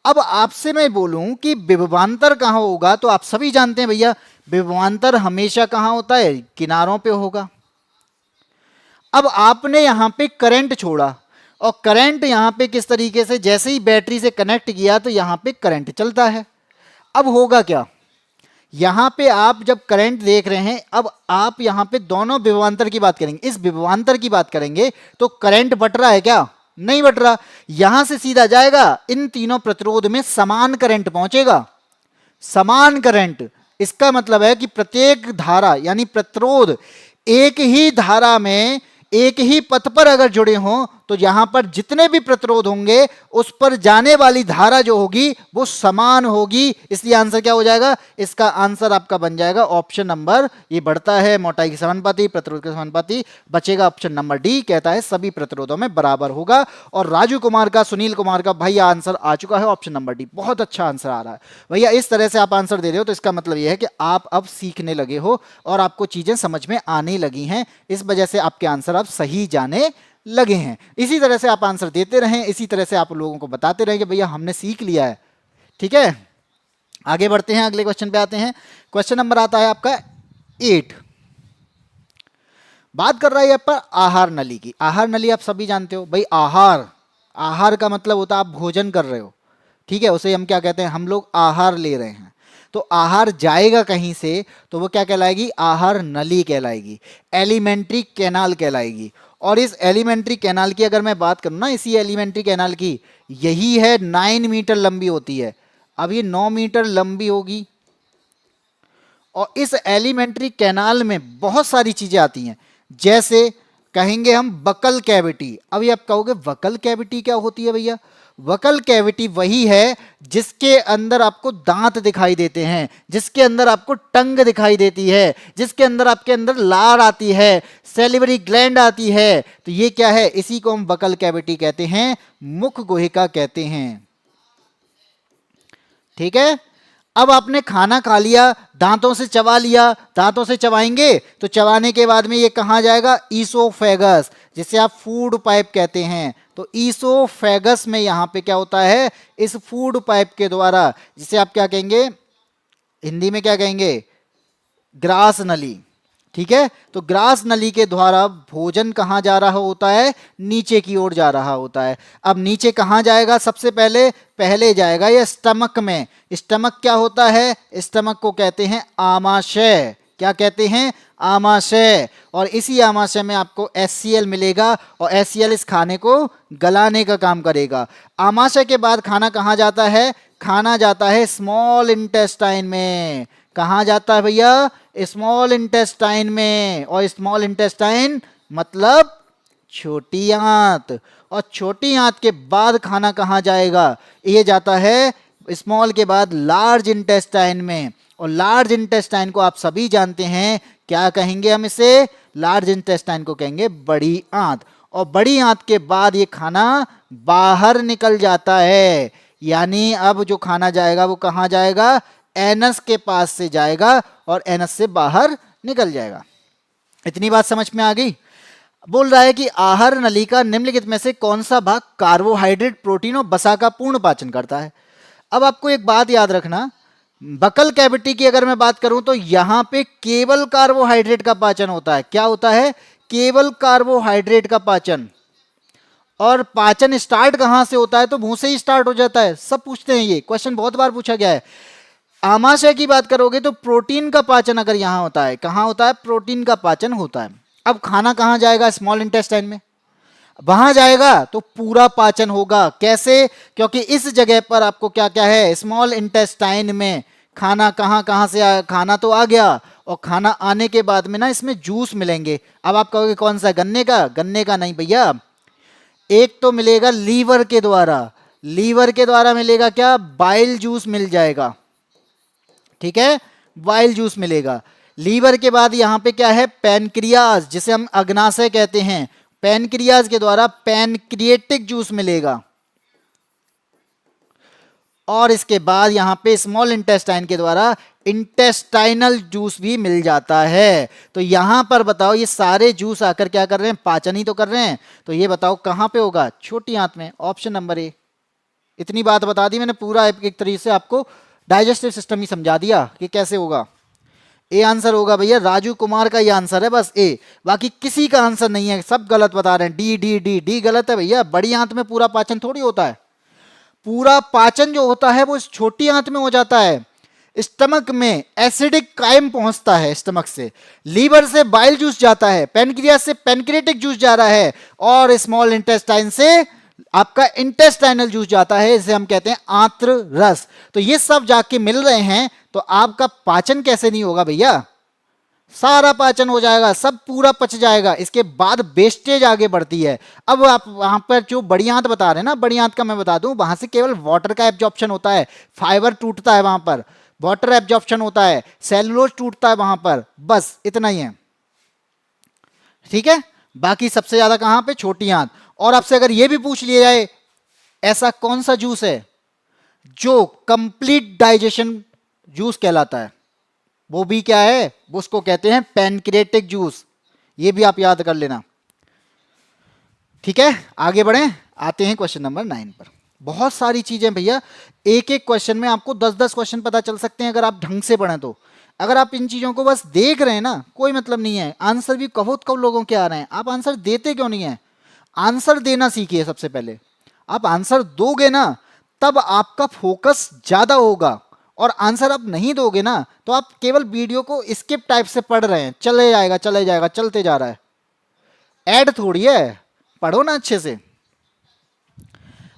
अब आपसे मैं बोलूं कि विभवांतर कहां होगा, तो आप सभी जानते हैं भैया विभवांतर हमेशा कहां होता है, किनारों पे होगा। अब आपने यहां पे करंट छोड़ा और करंट यहां पे किस तरीके से, जैसे ही बैटरी से कनेक्ट किया तो यहां पे करंट चलता है। अब होगा क्या, यहां पे आप जब करंट देख रहे हैं, अब आप यहां पे दोनों विभवांतर की बात करेंगे, इस विभवांतर की बात करेंगे तो करंट बट रहा है क्या, नहीं बट रहा। यहां से सीधा जाएगा, इन तीनों प्रतिरोध में समान करंट पहुंचेगा, समान करंट। इसका मतलब है कि प्रत्येक धारा यानी प्रतिरोध एक ही धारा में एक ही पथ पर अगर जुड़े हों तो यहां पर जितने भी प्रतिरोध होंगे उस पर जाने वाली धारा जो होगी वो समान होगी। इसलिए आंसर क्या हो जाएगा, इसका आंसर आपका बन जाएगा ऑप्शन नंबर, ये बढ़ता है मोटाई के समानुपाती, प्रतिरोध के समानुपाती, बचेगा ऑप्शन नंबर डी, कहता है सभी प्रतिरोधों में बराबर होगा। और राजू कुमार का, सुनील कुमार का भैया आंसर आ चुका है ऑप्शन नंबर डी। बहुत अच्छा आंसर आ रहा है भैया। इस तरह से आप आंसर दे रहे हो तो इसका मतलब यह है कि आप अब सीखने लगे हो और आपको चीजें समझ में आने लगी हैं, इस वजह से आपके आंसर अब सही जाने लगे हैं। इसी तरह से आप आंसर देते रहें, इसी तरह से आप लोगों को बताते रहें कि भैया हमने सीख लिया है। ठीक है, आगे बढ़ते हैं, अगले क्वेश्चन पे आते हैं। क्वेश्चन नंबर आता है आपका 8। बात कर रहा है पर आहार नली की। आहार नली आप सभी जानते हो भाई, आहार, आहार का मतलब होता है आप भोजन कर रहे हो, ठीक है, उसे हम क्या कहते हैं, हम लोग आहार ले रहे हैं। तो आहार जाएगा कहीं से तो वो क्या कहलाएगी, आहार नली कहलाएगी, एलिमेंट्री कैनाल कहलाएगी। और इस एलिमेंट्री कैनाल की अगर मैं बात करूं ना, इसी एलिमेंट्री कैनाल की, यही है 9 मीटर लंबी होती है। अब ये 9 मीटर लंबी होगी और इस एलिमेंट्री कैनाल में बहुत सारी चीजें आती हैं, जैसे कहेंगे हम बकल कैविटी। अभी आप कहोगे वकल कैविटी क्या होती है भैया, वकल कैविटी वही है जिसके अंदर आपको दांत दिखाई देते हैं, जिसके अंदर आपको टंग दिखाई देती है, जिसके अंदर आपके अंदर लार आती है, सैलिवरी ग्लैंड आती है। तो ये क्या है, इसी को हम बकल कैविटी कहते हैं, मुख गुहिका कहते हैं। ठीक है, अब आपने खाना खा लिया, दांतों से चबा लिया, दांतों से चबाएंगे तो चबाने के बाद में ये कहां जाएगा, ईसोफेगस, जिसे आप फूड पाइप कहते हैं। तो ईसोफेगस में यहां पे क्या होता है, इस फूड पाइप के द्वारा, जिसे आप क्या कहेंगे, हिंदी में क्या कहेंगे, ग्रास नली। ठीक है, तो ग्रास नली के द्वारा भोजन कहां जा रहा होता है, नीचे की ओर जा रहा होता है। अब नीचे कहां जाएगा, सबसे पहले पहले जाएगा ये स्टमक में। स्टमक क्या होता है, स्टमक को कहते हैं आमाशय। क्या कहते हैं, आमाशय। और इसी आमाशय में आपको HCl मिलेगा और HCl इस खाने को गलाने का काम करेगा। आमाशय के बाद खाना कहां जाता है, खाना जाता है स्मॉल इंटेस्टाइन में। कहां जाता है भैया, स्मॉल इंटेस्टाइन में। और स्मॉल इंटेस्टाइन मतलब छोटी आंत। और छोटी आंत के बाद खाना कहां जाएगा, ये जाता है स्मॉल के बाद लार्ज इंटेस्टाइन में। और लार्ज इंटेस्टाइन को आप सभी जानते हैं, क्या कहेंगे हम इसे, लार्ज इंटेस्टाइन को कहेंगे बड़ी आंत। और बड़ी आंत के बाद ये खाना बाहर निकल जाता है, यानी अब जो खाना जाएगा वो कहां जाएगा, एनस के पास से जाएगा और एनस से बाहर निकल जाएगा। इतनी बात समझ में आ गई। बोल रहा है कि आहार नली का निम्नलिखित में से कौन सा भाग कार्बोहाइड्रेट, प्रोटीन और वसा का पूर्ण पाचन करता है। अब आपको एक बात याद रखना, बकल कैविटी की अगर मैं बात करूं तो यहां पे केवल कार्बोहाइड्रेट का पाचन होता है। क्या होता है, केवल कार्बोहाइड्रेट का पाचन। और पाचन स्टार्ट कहां से होता है, तो मुंह से ही स्टार्ट हो जाता है। सब पूछते हैं, ये क्वेश्चन बहुत बार पूछा गया है। आमाशय की बात करोगे तो प्रोटीन का पाचन अगर यहां होता है, कहां होता है, प्रोटीन का पाचन होता है। अब खाना कहां जाएगा, स्मॉल इंटेस्टाइन में, वहां जाएगा तो पूरा पाचन होगा। कैसे, क्योंकि इस जगह पर आपको क्या क्या है, स्मॉल इंटेस्टाइन में खाना कहां कहां से खाना तो आ गया और खाना आने के बाद में ना इसमें जूस मिलेंगे। अब आप कहोगे कौन सा, गन्ने का? गन्ने का नहीं भैया, एक तो मिलेगा लीवर के द्वारा, लीवर के द्वारा मिलेगा क्या, बाइल जूस मिल जाएगा, ठीक है, बाइल जूस मिलेगा। लीवर के बाद यहां पे क्या है, पैनक्रियाज, जिसे हम अग्नाशय कहते हैं, पैनक्रियाज के द्वारा पैनक्रिएटिक जूस मिलेगा। और इसके बाद यहां पे स्मॉल इंटेस्टाइन के द्वारा इंटेस्टाइनल जूस भी मिल जाता है। तो यहां पर बताओ ये सारे जूस आकर क्या कर रहे हैं, पाचन ही तो कर रहे हैं। तो ये बताओ कहां पे होगा, छोटी आंत में, ऑप्शन नंबर ए। इतनी बात बता दी मैंने, पूरा एक तरीके से आपको डाइजेस्टिव सिस्टम ही समझा दिया कि कैसे होगा। ए आंसर होगा भैया, राजू कुमार का ये आंसर है बस ए, बाकी किसी का आंसर नहीं है, सब गलत बता रहे हैं। डी डी डी डी गलत है भैया, बड़ी आंत में पूरा पाचन थोड़ी होता है, पूरा पाचन जो होता है वो इस छोटी आंत में हो जाता है। स्टमक में एसिडिक कायम पहुंचता है, स्टमक से, लीवर से बाइल जूस जाता है, पैनक्रियास से पैनक्रिएटिक जूस जा रहा है, और स्मॉल इंटेस्टाइन से आपका इंटेस्टाइनल जूस जाता है, इसे हम कहते हैं आंत्र रस। तो ये सब जाके मिल रहे हैं, तो आपका पाचन कैसे नहीं होगा भैया, सारा पाचन हो जाएगा, सब पूरा पच जाएगा। इसके बाद वेस्टेज आगे बढ़ती है। अब आप वहां पर जो बड़ी आंत बता रहे हैं ना, बड़ी आंत का मैं बता दूं, वहां से केवल वाटर का एब्जॉर्प्शन होता है, फाइबर टूटता है वहां पर, वाटर एब्जॉर्प्शन होता है, सेलुलोज टूटता है वहां पर, बस इतना ही है, ठीक है। बाकी सबसे ज्यादा कहां पे, छोटी आंत। और आपसे अगर यह भी पूछ लिया जाए ऐसा कौन सा जूस है जो कंप्लीट डाइजेशन जूस कहलाता है, वो भी क्या है, वो उसको कहते हैं पैनक्रिएटिक जूस। ये भी आप याद कर लेना, ठीक है। आगे बढ़ें, आते हैं क्वेश्चन नंबर 9 पर। बहुत सारी चीजें भैया, एक एक क्वेश्चन में आपको 10-10 क्वेश्चन पता चल सकते हैं अगर आप ढंग से पढ़ें तो। अगर आप इन चीजों को बस देख रहे हैं ना, कोई मतलब नहीं है। आंसर भी बहुत कम लोगों के आ रहे हैं, आप आंसर देते क्यों नहीं है? आंसर देना सीखिए सबसे पहले। आप आंसर दोगे ना, तब आपका फोकस ज्यादा होगा। और आंसर आप नहीं दोगे ना, तो आप केवल वीडियो को स्किप टाइप से पढ़ रहे हैं, चले जाएगा चले जाएगा, चलते जा रहा है, ऐड थोड़ी है, पढ़ो ना अच्छे से।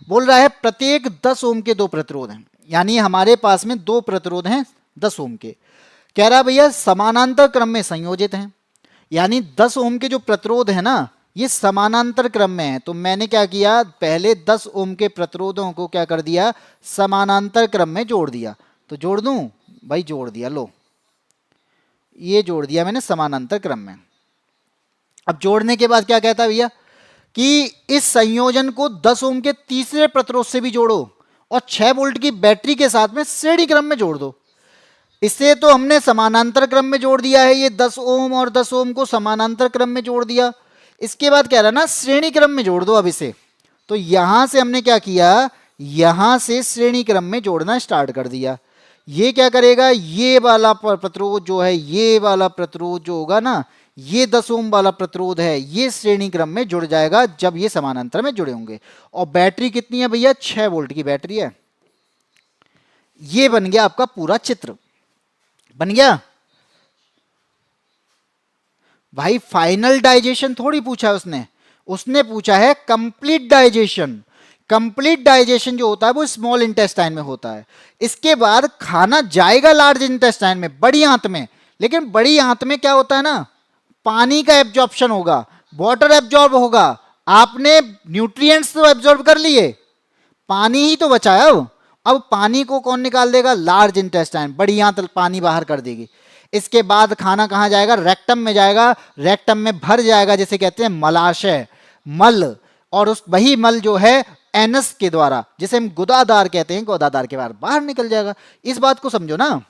बोल रहा है प्रत्येक 10 ओम के 2 प्रतिरोध हैं, यानी हमारे पास में 2 प्रतिरोध हैं 10 ओम के। कह रहा है भैया समानांतर क्रम में संयोजित हैं, यानी 10 ओम के जो प्रतिरोध है ना, ये समानांतर क्रम में है। तो मैंने क्या किया, पहले 10 ओम के प्रतिरोधों को क्या कर दिया, समानांतर क्रम में जोड़ दिया। तो जोड़ दूं भाई, जोड़ दिया, लो ये जोड़ दिया मैंने समानांतर क्रम में। अब जोड़ने के बाद क्या कहता है भैया कि इस संयोजन को 10 ओम के तीसरे प्रतिरोध से भी जोड़ो और 6 वोल्ट की बैटरी के साथ में श्रेणी क्रम में जोड़ दो। इसे तो हमने समानांतर क्रम में जोड़ दिया है, ये 10 ओम और 10 ओम को समानांतर क्रम में जोड़ दिया। इसके बाद कह रहा ना श्रेणी क्रम में जोड़ दो अब इसे। तो यहां से हमने क्या किया, यहां से श्रेणी क्रम में जोड़ना स्टार्ट कर दिया। ये क्या करेगा, ये वाला प्रतिरोध जो है, ये वाला प्रतिरोध जो होगा ना, ये 10 ओम वाला प्रतिरोध है, ये श्रेणी क्रम में जुड़ जाएगा जब ये समानांतर में जुड़े होंगे। और बैटरी कितनी है भैया, 6 वोल्ट की बैटरी है। ये बन गया आपका पूरा चित्र, बन गया भाई। फाइनल डाइजेशन थोड़ी पूछा है उसने, उसने पूछा है कंप्लीट डाइजेशन। कंप्लीट डाइजेशन जो होता है वो स्मॉल इंटेस्टाइन में होता है। इसके बाद खाना जाएगा लार्ज इंटेस्टाइन में, बड़ी आंत में। लेकिन बड़ी आंत में क्या होता है ना, पानी का एब्जॉर्प्शन होगा, वाटर एब्जॉर्ब होगा। आपने न्यूट्रिएंट्स तो एब्जॉर्ब कर लिए, पानी ही तो बचा है। अब पानी को कौन निकाल देगा, लार्ज इंटेस्टाइन, बड़ी आंत पानी बाहर कर देगी। इसके बाद खाना कहां जाएगा, रेक्टम में जाएगा, रेक्टम में भर जाएगा, जिसे कहते हैं मलाशय, मल। और उस वही मल जो है एनस के द्वारा, जिसे हम गुदादार कहते हैं, गुदादार के बाहर निकल जाएगा। इस बात को समझो ना।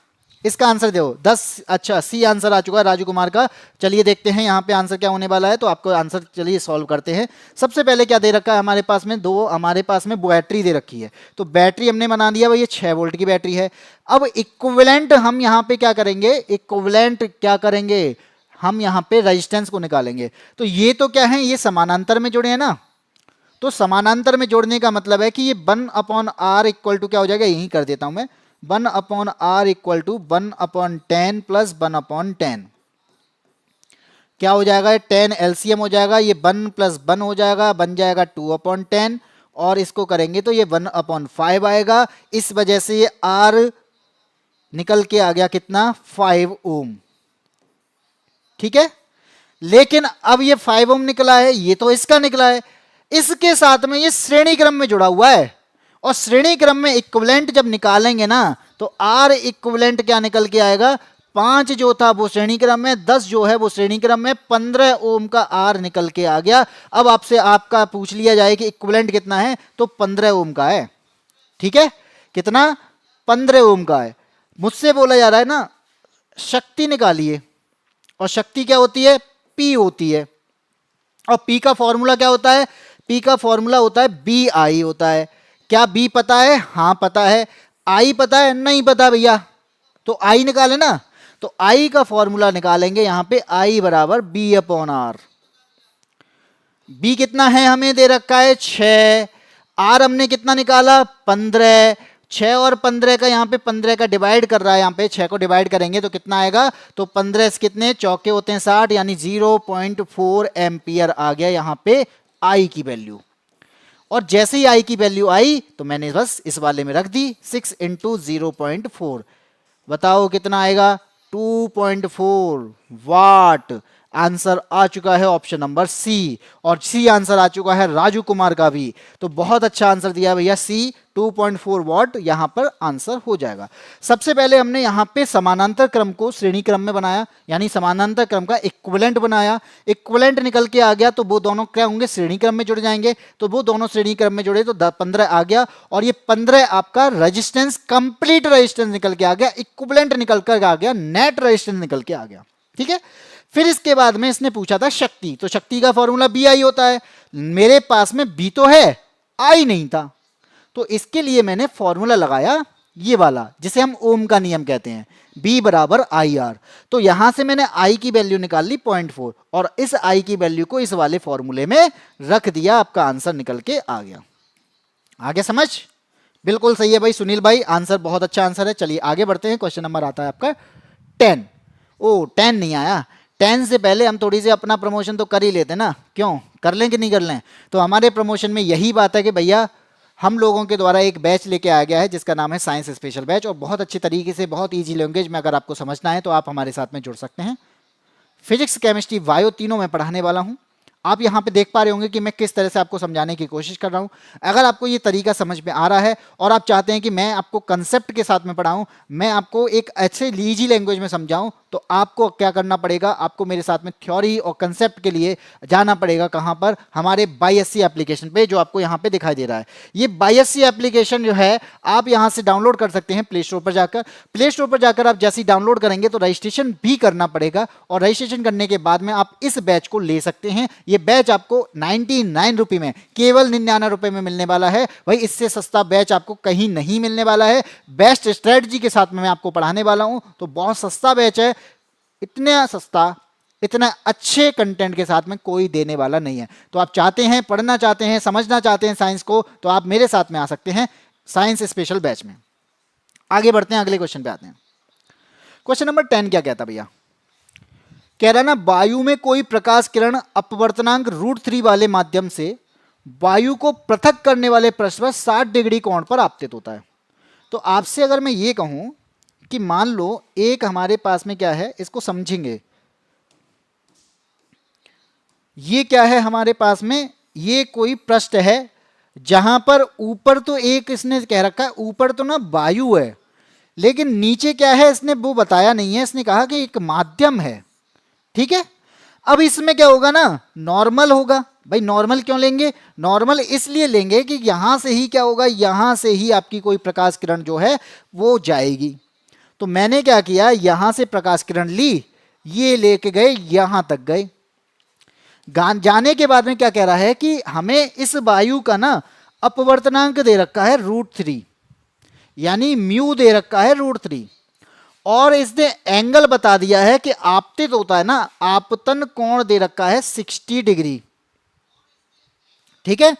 इसका आंसर दो 10, अच्छा सी आंसर आ चुका है राजू कुमार का। चलिए देखते हैं यहाँ पे आंसर क्या होने वाला है। तो आपको आंसर चलिए सॉल्व करते हैं। सबसे पहले क्या दे रखा है हमारे पास में, हमारे पास में बैटरी दे रखी है। तो बैटरी हमने बना दिया भाई, ये 6 वोल्ट की बैटरी है। अब इक्विवेलेंट हम यहाँ पे क्या करेंगे, इक्विवेलेंट क्या करेंगे, हम यहाँ पे रेजिस्टेंस को निकालेंगे। तो ये तो क्या है, ये समानांतर में जुड़े हैं ना। तो समानांतर में जोड़ने का मतलब है कि ये 1/r इक्वल टू क्या हो जाएगा, यही कर देता हूं मैं, 1/r इक्वल टू 1/10 प्लस 1/10। क्या हो जाएगा, 10 एलसीएम हो जाएगा, ये 1 प्लस 1 हो जाएगा, बन जाएगा 2/10। और इसको करेंगे तो ये 1/5 आएगा। इस वजह से ये r निकल के आ गया कितना, 5 ओम। ठीक है। लेकिन अब ये 5 ओम निकला है, ये तो इसका निकला है, इसके साथ में ये श्रेणी क्रम में जुड़ा हुआ है, और श्रेणी क्रम में इक्विवेलेंट जब निकालेंगे ना तो आर इक्विवेलेंट क्या निकल के आएगा, 5 जो था वो श्रेणी क्रम में, 10 जो है वो श्रेणी क्रम में, 15 ओम का आर निकल के आ गया। अब आपसे आपका पूछ लिया जाए कि इक्विवेलेंट कितना है, तो 15 ओम का है। ठीक है, कितना, 15 ओम का है। मुझसे बोला जा रहा है ना शक्ति निकालिए, और शक्ति क्या होती है, पी होती है, और पी का फॉर्मूला क्या होता है, पी का फॉर्मूला होता है बी आई होता है। क्या बी पता है, हाँ पता है। आई पता है, नहीं पता भैया, तो आई निकाले ना, तो आई का फॉर्मूला निकालेंगे यहां पे, आई बराबर बी अपॉन आर। बी कितना है हमें दे रखा है 6, आर हमने कितना निकाला 15, 6 और 15 का यहाँ पे 15 का डिवाइड कर रहा है, यहाँ पे 6 को डिवाइड करेंगे तो कितना आएगा, तो 15 से कितने चौके होते हैं 60, यानी 0.4 एम्पियर आ गया यहाँ पे आई की वैल्यू। और जैसे ही आई की वैल्यू आई तो मैंने बस इस वाले में रख दी, 6 इंटू 0.4, बताओ कितना आएगा, 2.4 वाट। आंसर आ चुका है ऑप्शन नंबर सी, और सी आंसर आ चुका है राजू कुमार का भी। तो बहुत अच्छा आंसर दिया भैया सी, 2.4 वॉट यहां पर आंसर हो जाएगा। सबसे पहले हमने यहां पे समानांतर क्रम को श्रेणी क्रम में बनाया, यानी समानांतर क्रम का इक्विवेलेंट बनाया। इक्विवेलेंट निकल के आ गया तो वो दोनों क्या होंगे, श्रेणी क्रम में जुड़ जाएंगे, तो वो दोनों श्रेणी क्रम में जुड़े तो 15 आ गया, और ये 15 आपका रेजिस्टेंस, कंप्लीट रेजिस्टेंस निकल के आ गया, इक्विवेलेंट निकल कर आ गया, नेट रेजिस्टेंस निकल के आ गया। ठीक है, फिर इसके बाद में इसने पूछा था शक्ति, तो शक्ति का फॉर्मूला बी आई होता है। मेरे पास में बी तो है, आई नहीं था, तो इसके लिए मैंने फॉर्मूला लगाया ये वाला, जिसे हम ओम का नियम कहते हैं, बी बराबर आई आर। तो यहां से मैंने आई की वैल्यू निकाल ली 0.4, और इस आई की वैल्यू को इस वाले फॉर्मूले में रख दिया, आपका आंसर निकल के आ गया। आगे समझ, बिल्कुल सही है भाई सुनील भाई, आंसर बहुत अच्छा आंसर है। चलिए आगे बढ़ते हैं, क्वेश्चन नंबर आता है आपका 10। ओ 10 नहीं आया, 10 से पहले हम थोड़ी सी अपना प्रमोशन तो कर ही लेते ना, क्यों, कर लें कि नहीं कर लें। तो हमारे प्रमोशन में यही बात है कि भैया हम लोगों के द्वारा एक बैच लेके आया गया है जिसका नाम है साइंस स्पेशल बैच, और बहुत अच्छी तरीके से, बहुत इजी लैंग्वेज में अगर आपको समझना है तो आप हमारे साथ में जुड़ सकते हैं। फिजिक्स, केमिस्ट्री, बायो तीनों में पढ़ाने वाला हूँ। आप यहाँ पे देख पा रहे होंगे कि मैं किस तरह से आपको समझाने की कोशिश कर रहा हूँ। अगर आपको ये तरीका समझ में आ रहा है और आप चाहते हैं कि मैं आपको कंसेप्ट के साथ में पढ़ाऊँ, मैं आपको एक अच्छे लीजी लैंग्वेज में समझाऊँ, तो आपको क्या करना पड़ेगा, आपको मेरे साथ में थ्योरी और कंसेप्ट के लिए जाना पड़ेगा। कहाँ पर, हमारे बाईएससी एप्लीकेशन पे, जो आपको यहाँ पे दिखाई दे रहा है। ये बाईएससी एप्लीकेशन जो है आप यहाँ से डाउनलोड कर सकते हैं प्ले स्टोर पर जाकर। प्ले स्टोर पर जाकर आप जैसे ही डाउनलोड करेंगे तो रजिस्ट्रेशन भी करना पड़ेगा, और रजिस्ट्रेशन करने के बाद में आप इस बैच को ले सकते हैं। ये बैच आपको 99 रुपये में, केवल 99 रुपये में मिलने वाला है। भाई इससे सस्ता बैच आपको कहीं नहीं मिलने वाला है। बेस्ट स्ट्रेटजी के साथ में मैं आपको पढ़ाने वाला हूं, तो बहुत सस्ता बैच है। इतना सस्ता, इतना अच्छे कंटेंट के साथ में कोई देने वाला नहीं है। तो आप चाहते हैं, पढ़ना चाहते हैं, समझना चाहते हैं साइंस को, तो आप मेरे साथ में आ सकते हैं साइंस स्पेशल बैच में। आगे बढ़ते हैं, अगले क्वेश्चन पे आते हैं। क्वेश्चन नंबर 10 क्या कहता भैया, कह रहा ना, वायु में कोई प्रकाश किरण अपवर्तनांक √3 वाले माध्यम से वायु को पृथक करने वाले पृष्ठ पर 60 डिग्री कोण पर आपतित होता है। तो आपसे अगर मैं ये कहूं कि मान लो एक हमारे पास में क्या है, इसको समझेंगे, ये क्या है हमारे पास में, ये कोई पृष्ठ है जहां पर ऊपर तो एक इसने कह रखा है, ऊपर तो ना वायु है, लेकिन नीचे क्या है इसने वो बताया नहीं है। इसने कहा कि एक माध्यम है। ठीक है, अब इसमें क्या होगा ना, नॉर्मल होगा। भाई नॉर्मल क्यों लेंगे, नॉर्मल इसलिए लेंगे कि यहां से ही क्या होगा, यहां से ही आपकी कोई प्रकाश किरण जो है वो जाएगी। तो मैंने क्या किया, यहां से प्रकाश किरण ली, ये लेके गए, यहां तक गए। जाने के बाद में क्या कह रहा है कि हमें इस वायु का ना अपवर्तनांक दे रखा है √3, यानी म्यू दे रखा है √3, और इसने एंगल बता दिया है कि आपतित होता है ना, आपतन कोण दे रखा है 60 डिग्री। ठीक है,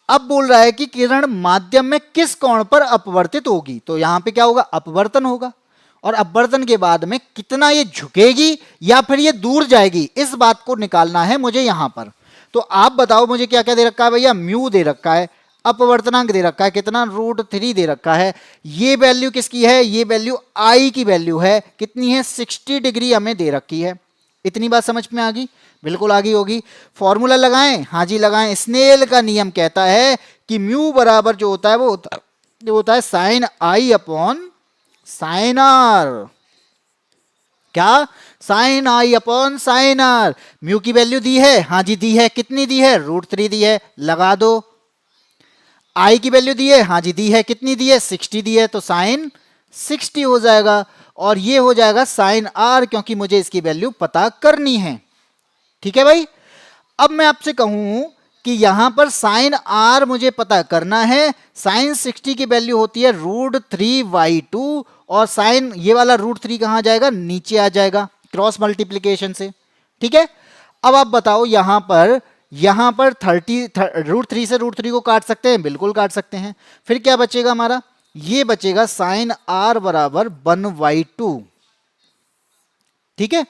अब बोल रहा है कि किरण माध्यम में किस कोण पर अपवर्तित होगी। तो यहां पे क्या होगा, अपवर्तन होगा, और अपवर्तन के बाद में कितना ये झुकेगी या फिर ये दूर जाएगी, इस बात को निकालना है मुझे यहां पर। तो आप बताओ मुझे क्या क्या दे रखा है भैया, म्यू दे रखा है, अपवर्तनांक दे रखा है कितना, √3 दे रखा है। ये वैल्यू किसकी है, ये वैल्यू आई की वैल्यू है, कितनी है 60 डिग्री हमें दे रखी है। इतनी बात समझ में आ गई? बिल्कुल आ गई होगी। फॉर्मूला लगाएं? हाँ जी लगाएं। स्नेल का नियम कहता है कि म्यू बराबर जो होता है वो होता है sine I upon sine R. क्या? Sine I upon sine R. Mu की वैल्यू दी है? हाँ जी दी है। कितनी दी है? √3 दी है, लगा दो। आई की वैल्यू दी है? हाँ जी दी है। कितनी दी है? 60 दी है, तो साइन 60 हो जाएगा। और ये हो जाएगा साइन आर, क्योंकि मुझे इसकी वैल्यू पता करनी है। ठीक है भाई। अब मैं आपसे कहूं कि यहां पर साइन आर मुझे पता करना है। साइन 60 की वैल्यू होती है √3/2 और साइन ये वाला √3 कहां जाएगा? नीचे आ जाएगा क्रॉस मल्टीप्लीकेशन से। ठीक है। अब आप बताओ यहां पर 30 √3 से √3 को काट सकते हैं? बिल्कुल काट सकते हैं। फिर क्या बचेगा हमारा? ये बचेगा साइन आर बराबर 1/2। ठीक है।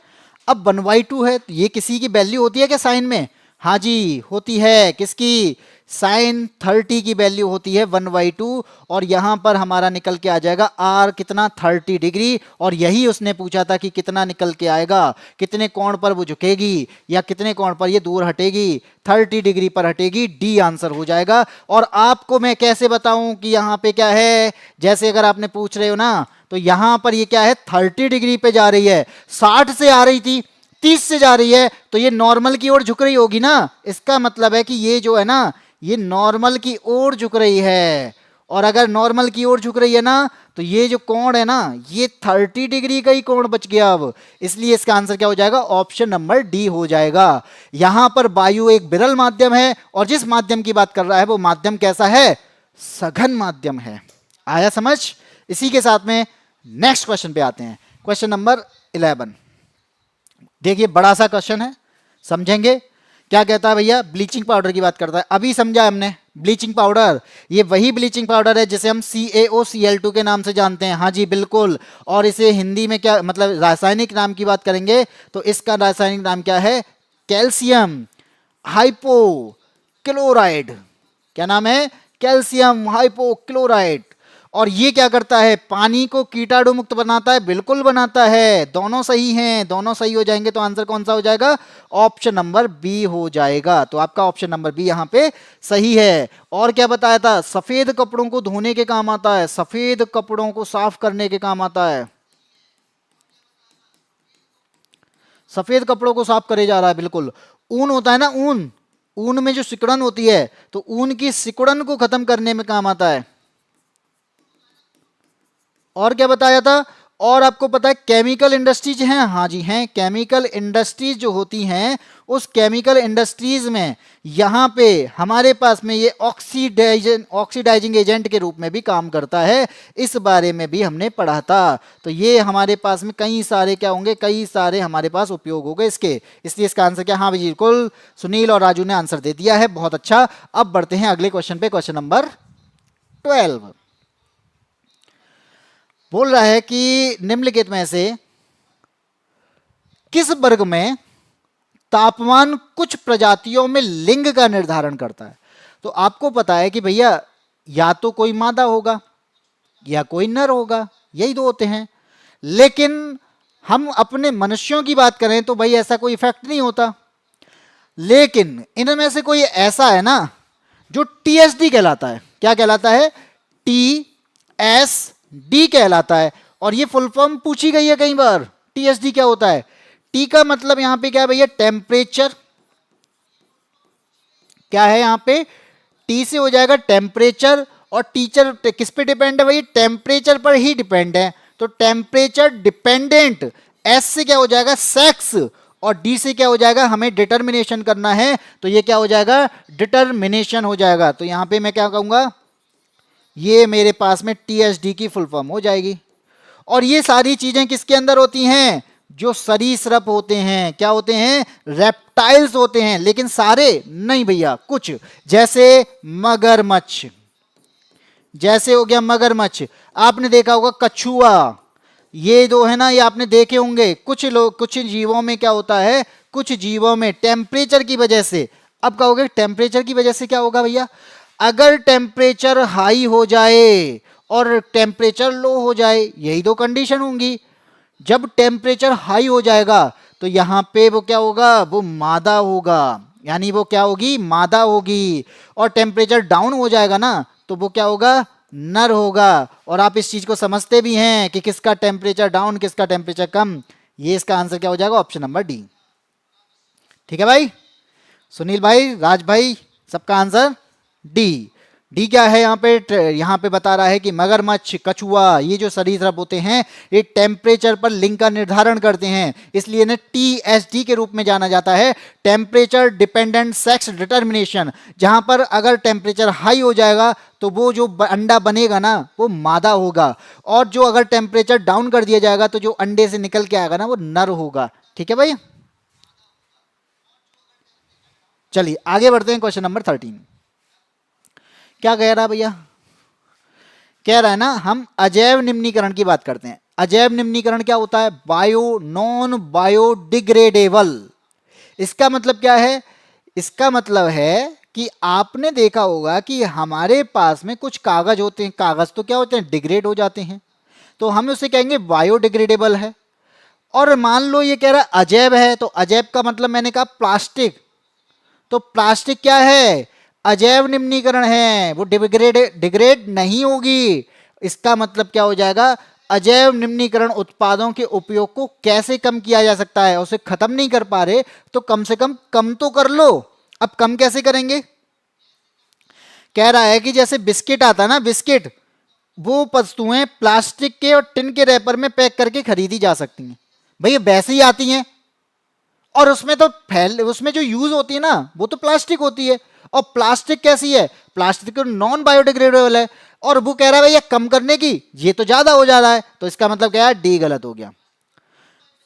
अब 1/2 है तो ये किसी की वैल्यू होती है क्या साइन में? हाँ जी होती है। किसकी? साइन 30 की वैल्यू होती है 1/2। और यहां पर हमारा निकल के आ जाएगा आर कितना? 30 डिग्री। और यही उसने पूछा था कि कितना निकल के आएगा, कितने कोण पर वो झुकेगी या कितने कोण पर ये दूर हटेगी? 30 डिग्री पर हटेगी। डी आंसर हो जाएगा। और आपको मैं कैसे बताऊं कि यहां पे क्या है? जैसे अगर आपने पूछ रहे हो ना, तो यहां पर ये क्या है? 30 डिग्री पे जा रही है। 60 से आ रही थी, 30 से जा रही है, तो ये नॉर्मल की ओर झुक रही होगी ना। इसका मतलब है कि ये जो है ना, ये नॉर्मल की ओर झुक रही है। और अगर नॉर्मल की ओर झुक रही है ना, तो ये जो कोण है ना, ये 30 डिग्री का ही कोण बच गया अब। इसलिए इसका आंसर क्या हो जाएगा? ऑप्शन नंबर डी हो जाएगा। यहां पर वायु एक विरल माध्यम है, और जिस माध्यम की बात कर रहा है वो माध्यम कैसा है? सघन माध्यम है। आया समझ? इसी के साथ में नेक्स्ट क्वेश्चन पे आते हैं। Question number 11। देखिए बड़ा सा क्वेश्चन है, समझेंगे। क्या कहता है भैया? ब्लीचिंग पाउडर की बात करता है। अभी समझा हमने ब्लीचिंग पाउडर, ये वही ब्लीचिंग पाउडर है जिसे हम CaOCl2 के नाम से जानते हैं। हाँ जी बिल्कुल। और इसे हिंदी में क्या मतलब रासायनिक नाम की बात करेंगे तो इसका रासायनिक नाम क्या है? Calcium hypochloride. क्या नाम है? Calcium hypochloride. और ये क्या करता है? पानी को कीटाणु मुक्त बनाता है। बिल्कुल बनाता है। दोनों सही हैं, दोनों सही हो जाएंगे तो आंसर कौन सा हो जाएगा? ऑप्शन नंबर बी हो जाएगा। तो आपका ऑप्शन नंबर बी यहां पे सही है। और क्या बताया था? सफेद कपड़ों को धोने के काम आता है, सफेद कपड़ों को साफ करने के काम आता है। सफेद कपड़ों को साफ करे जा रहा है। बिल्कुल। ऊन होता है ना, ऊन, ऊन में जो सिकुड़न होती है, तो ऊन की सिकुड़न को खत्म करने में काम आता है। और क्या बताया था? और आपको पता है केमिकल इंडस्ट्रीज हैं? हाँ जी हैं। केमिकल इंडस्ट्रीज जो होती हैं, उस केमिकल इंडस्ट्रीज में यहां पे हमारे पास में ये ऑक्सीडाइजिंग एजेंट के रूप में भी काम करता है। इस बारे में भी हमने पढ़ा था। तो ये हमारे पास में कई सारे क्या होंगे? कई सारे हमारे पास उपयोग होंगे इसके। इसलिए इसका आंसर क्या? हाँ भाई बिल्कुल, सुनील और राजू ने आंसर दे दिया है। बहुत अच्छा। अब बढ़ते हैं अगले क्वेश्चन पे। क्वेश्चन नंबर 12 बोल रहा है कि निम्नलिखित में से किस वर्ग में तापमान कुछ प्रजातियों में लिंग का निर्धारण करता है? तो आपको पता है कि भैया या तो कोई मादा होगा या कोई नर होगा, यही दो होते हैं। लेकिन हम अपने मनुष्यों की बात करें तो भाई ऐसा कोई इफेक्ट नहीं होता। लेकिन इनमें से कोई ऐसा है ना जो TSD कहलाता है। क्या कहलाता है? TSD कहलाता है। और ये फुल फॉर्म पूछी गई है कई बार। TSD क्या होता है? T का मतलब यहां पे क्या है भैया? टेम्परेचर। क्या है यहां पे? T से हो जाएगा टेम्परेचर। और टीचर किस पे डिपेंड है भाई? टेम्परेचर पर ही डिपेंड है। तो टेम्परेचर डिपेंडेंट। S से क्या हो जाएगा? सेक्स। और D से क्या हो जाएगा? हमें डिटर्मिनेशन करना है, तो ये क्या हो जाएगा? डिटर्मिनेशन हो जाएगा। तो यहां पे मैं क्या कहूंगा? ये मेरे पास में TSD की फुल फॉर्म हो जाएगी। और ये सारी चीजें किसके अंदर होती हैं? जो सरीसृप होते हैं। क्या होते हैं? रेप्टाइल्स होते हैं। लेकिन सारे नहीं भैया, कुछ। जैसे मगरमच्छ, जैसे हो गया मगरमच्छ। आपने देखा होगा कछुआ, ये जो है ना, ये आपने देखे होंगे। कुछ लोग, कुछ जीवों में क्या होता है? कुछ जीवों में टेम्परेचर की वजह से, अब कहोगे टेम्परेचर की वजह से क्या होगा भैया? अगर टेम्परेचर हाई हो जाए और टेम्परेचर लो हो जाए, यही दो कंडीशन होंगी। जब टेम्परेचर हाई हो जाएगा तो तो यहाँ पे वो क्या होगा, वो मादा होगा, यानी वो क्या होगी, मादा होगी। और टेम्परेचर डाउन हो जाएगा ना तो वो क्या होगा, नर होगा। और आप इस चीज को समझते भी हैं कि किसका टेम्परेचर डाउन, किसका टेम्परेचर कम। ये इसका आंसर क्या हो जाएगा, ऑप्शन नंबर डी। ठीक है भाई, सुनील भाई, राज भाई, सबका आंसर डी। डी क्या है यहाँ पे बता रहा है कि मगरमच्छ, कछुआ, ये जो सरीसृप होते हैं ये टेम्परेचर पर लिंग का निर्धारण करते हैं, इसलिए इन्हें टीएसडी के रूप में जाना जाता है, टेम्परेचर डिपेंडेंट सेक्स डिटर्मिनेशन। जहां पर अगर टेम्परेचर हाई हो जाएगा तो वो जो अंडा बनेगा ना वो मादा होगा, और जो अगर टेम्परेचर डाउन कर दिया जाएगा तो जो अंडे से निकल के आएगा ना वो नर होगा। ठीक है भाई, चलिए आगे बढ़ते हैं। क्वेश्चन नंबर 13 क्या कह रहा है भैया, कह रहा है ना हम अजैव निम्नीकरण की बात करते हैं। अजैव निम्नीकरण क्या होता है, बायो नॉन बायोडिग्रेडेबल। इसका मतलब क्या है, इसका मतलब है कि आपने देखा होगा कि हमारे पास में कुछ कागज होते हैं, कागज तो क्या होते हैं, डिग्रेड हो जाते हैं, तो हम उसे कहेंगे बायोडिग्रेडेबल है। और मान लो ये कह रहा है अजैव है, तो अजैव का मतलब मैंने कहा प्लास्टिक, तो प्लास्टिक क्या है, अजैव निम्नीकरण है, वो डिग्रेड नहीं होगी। इसका मतलब क्या हो जाएगा, अजैव निम्नीकरण उत्पादों के उपयोग को कैसे कम किया जा सकता है, उसे खत्म नहीं कर पा रहे तो कम से कम तो कर लो। अब कम कैसे करेंगे, कह रहा है कि जैसे बिस्किट आता ना, बिस्किट, वो वस्तुएं प्लास्टिक के और टिन के रैपर में पैक करके खरीदी जा सकती हैं, भैया वैसे ही आती हैं, और उसमें तो उसमें जो यूज होती है ना वो तो प्लास्टिक होती है, और प्लास्टिक कैसी है, प्लास्टिक नॉन बायोडिग्रेडेबल है। और वो कह रहा है भैया कम करने की, ये तो ज्यादा हो जा रहा है, तो इसका मतलब क्या है, डी गलत हो गया।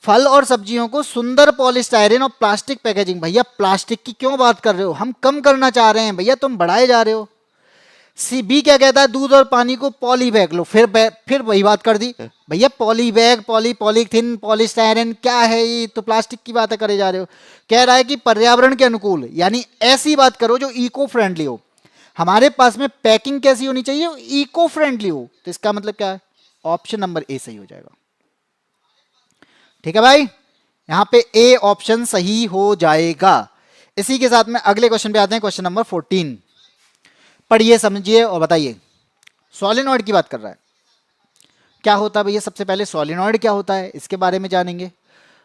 फल और सब्जियों को सुंदर पॉलीस्टायरीन और प्लास्टिक पैकेजिंग, भैया प्लास्टिक की क्यों बात कर रहे हो, हम कम करना चाह रहे हैं भैया, तुम बढ़ाए जा रहे हो। सी बी क्या कहता है, दूध और पानी को पॉली बैग लो, फिर वही बात कर दी भैया, पॉली बैग, पॉलीथिन, पॉलीस्टायरीन क्या है, ये तो प्लास्टिक की बातें करे जा रहे हो। कह रहा है कि पर्यावरण के अनुकूल, यानी ऐसी बात करो जो इको फ्रेंडली हो, हमारे पास में पैकिंग कैसी होनी चाहिए, इको फ्रेंडली हो, तो इसका मतलब क्या है, ऑप्शन नंबर ए सही हो जाएगा। ठीक है भाई, यहां पे ए ऑप्शन सही हो जाएगा। इसी के साथ में अगले क्वेश्चन पे आते हैं, क्वेश्चन नंबर 14। पढ़िए, समझिए और बताइए। सोलेनॉइड की बात कर रहा है, क्या होता है भैया, सबसे पहले सोलेनॉइड क्या होता है इसके बारे में जानेंगे।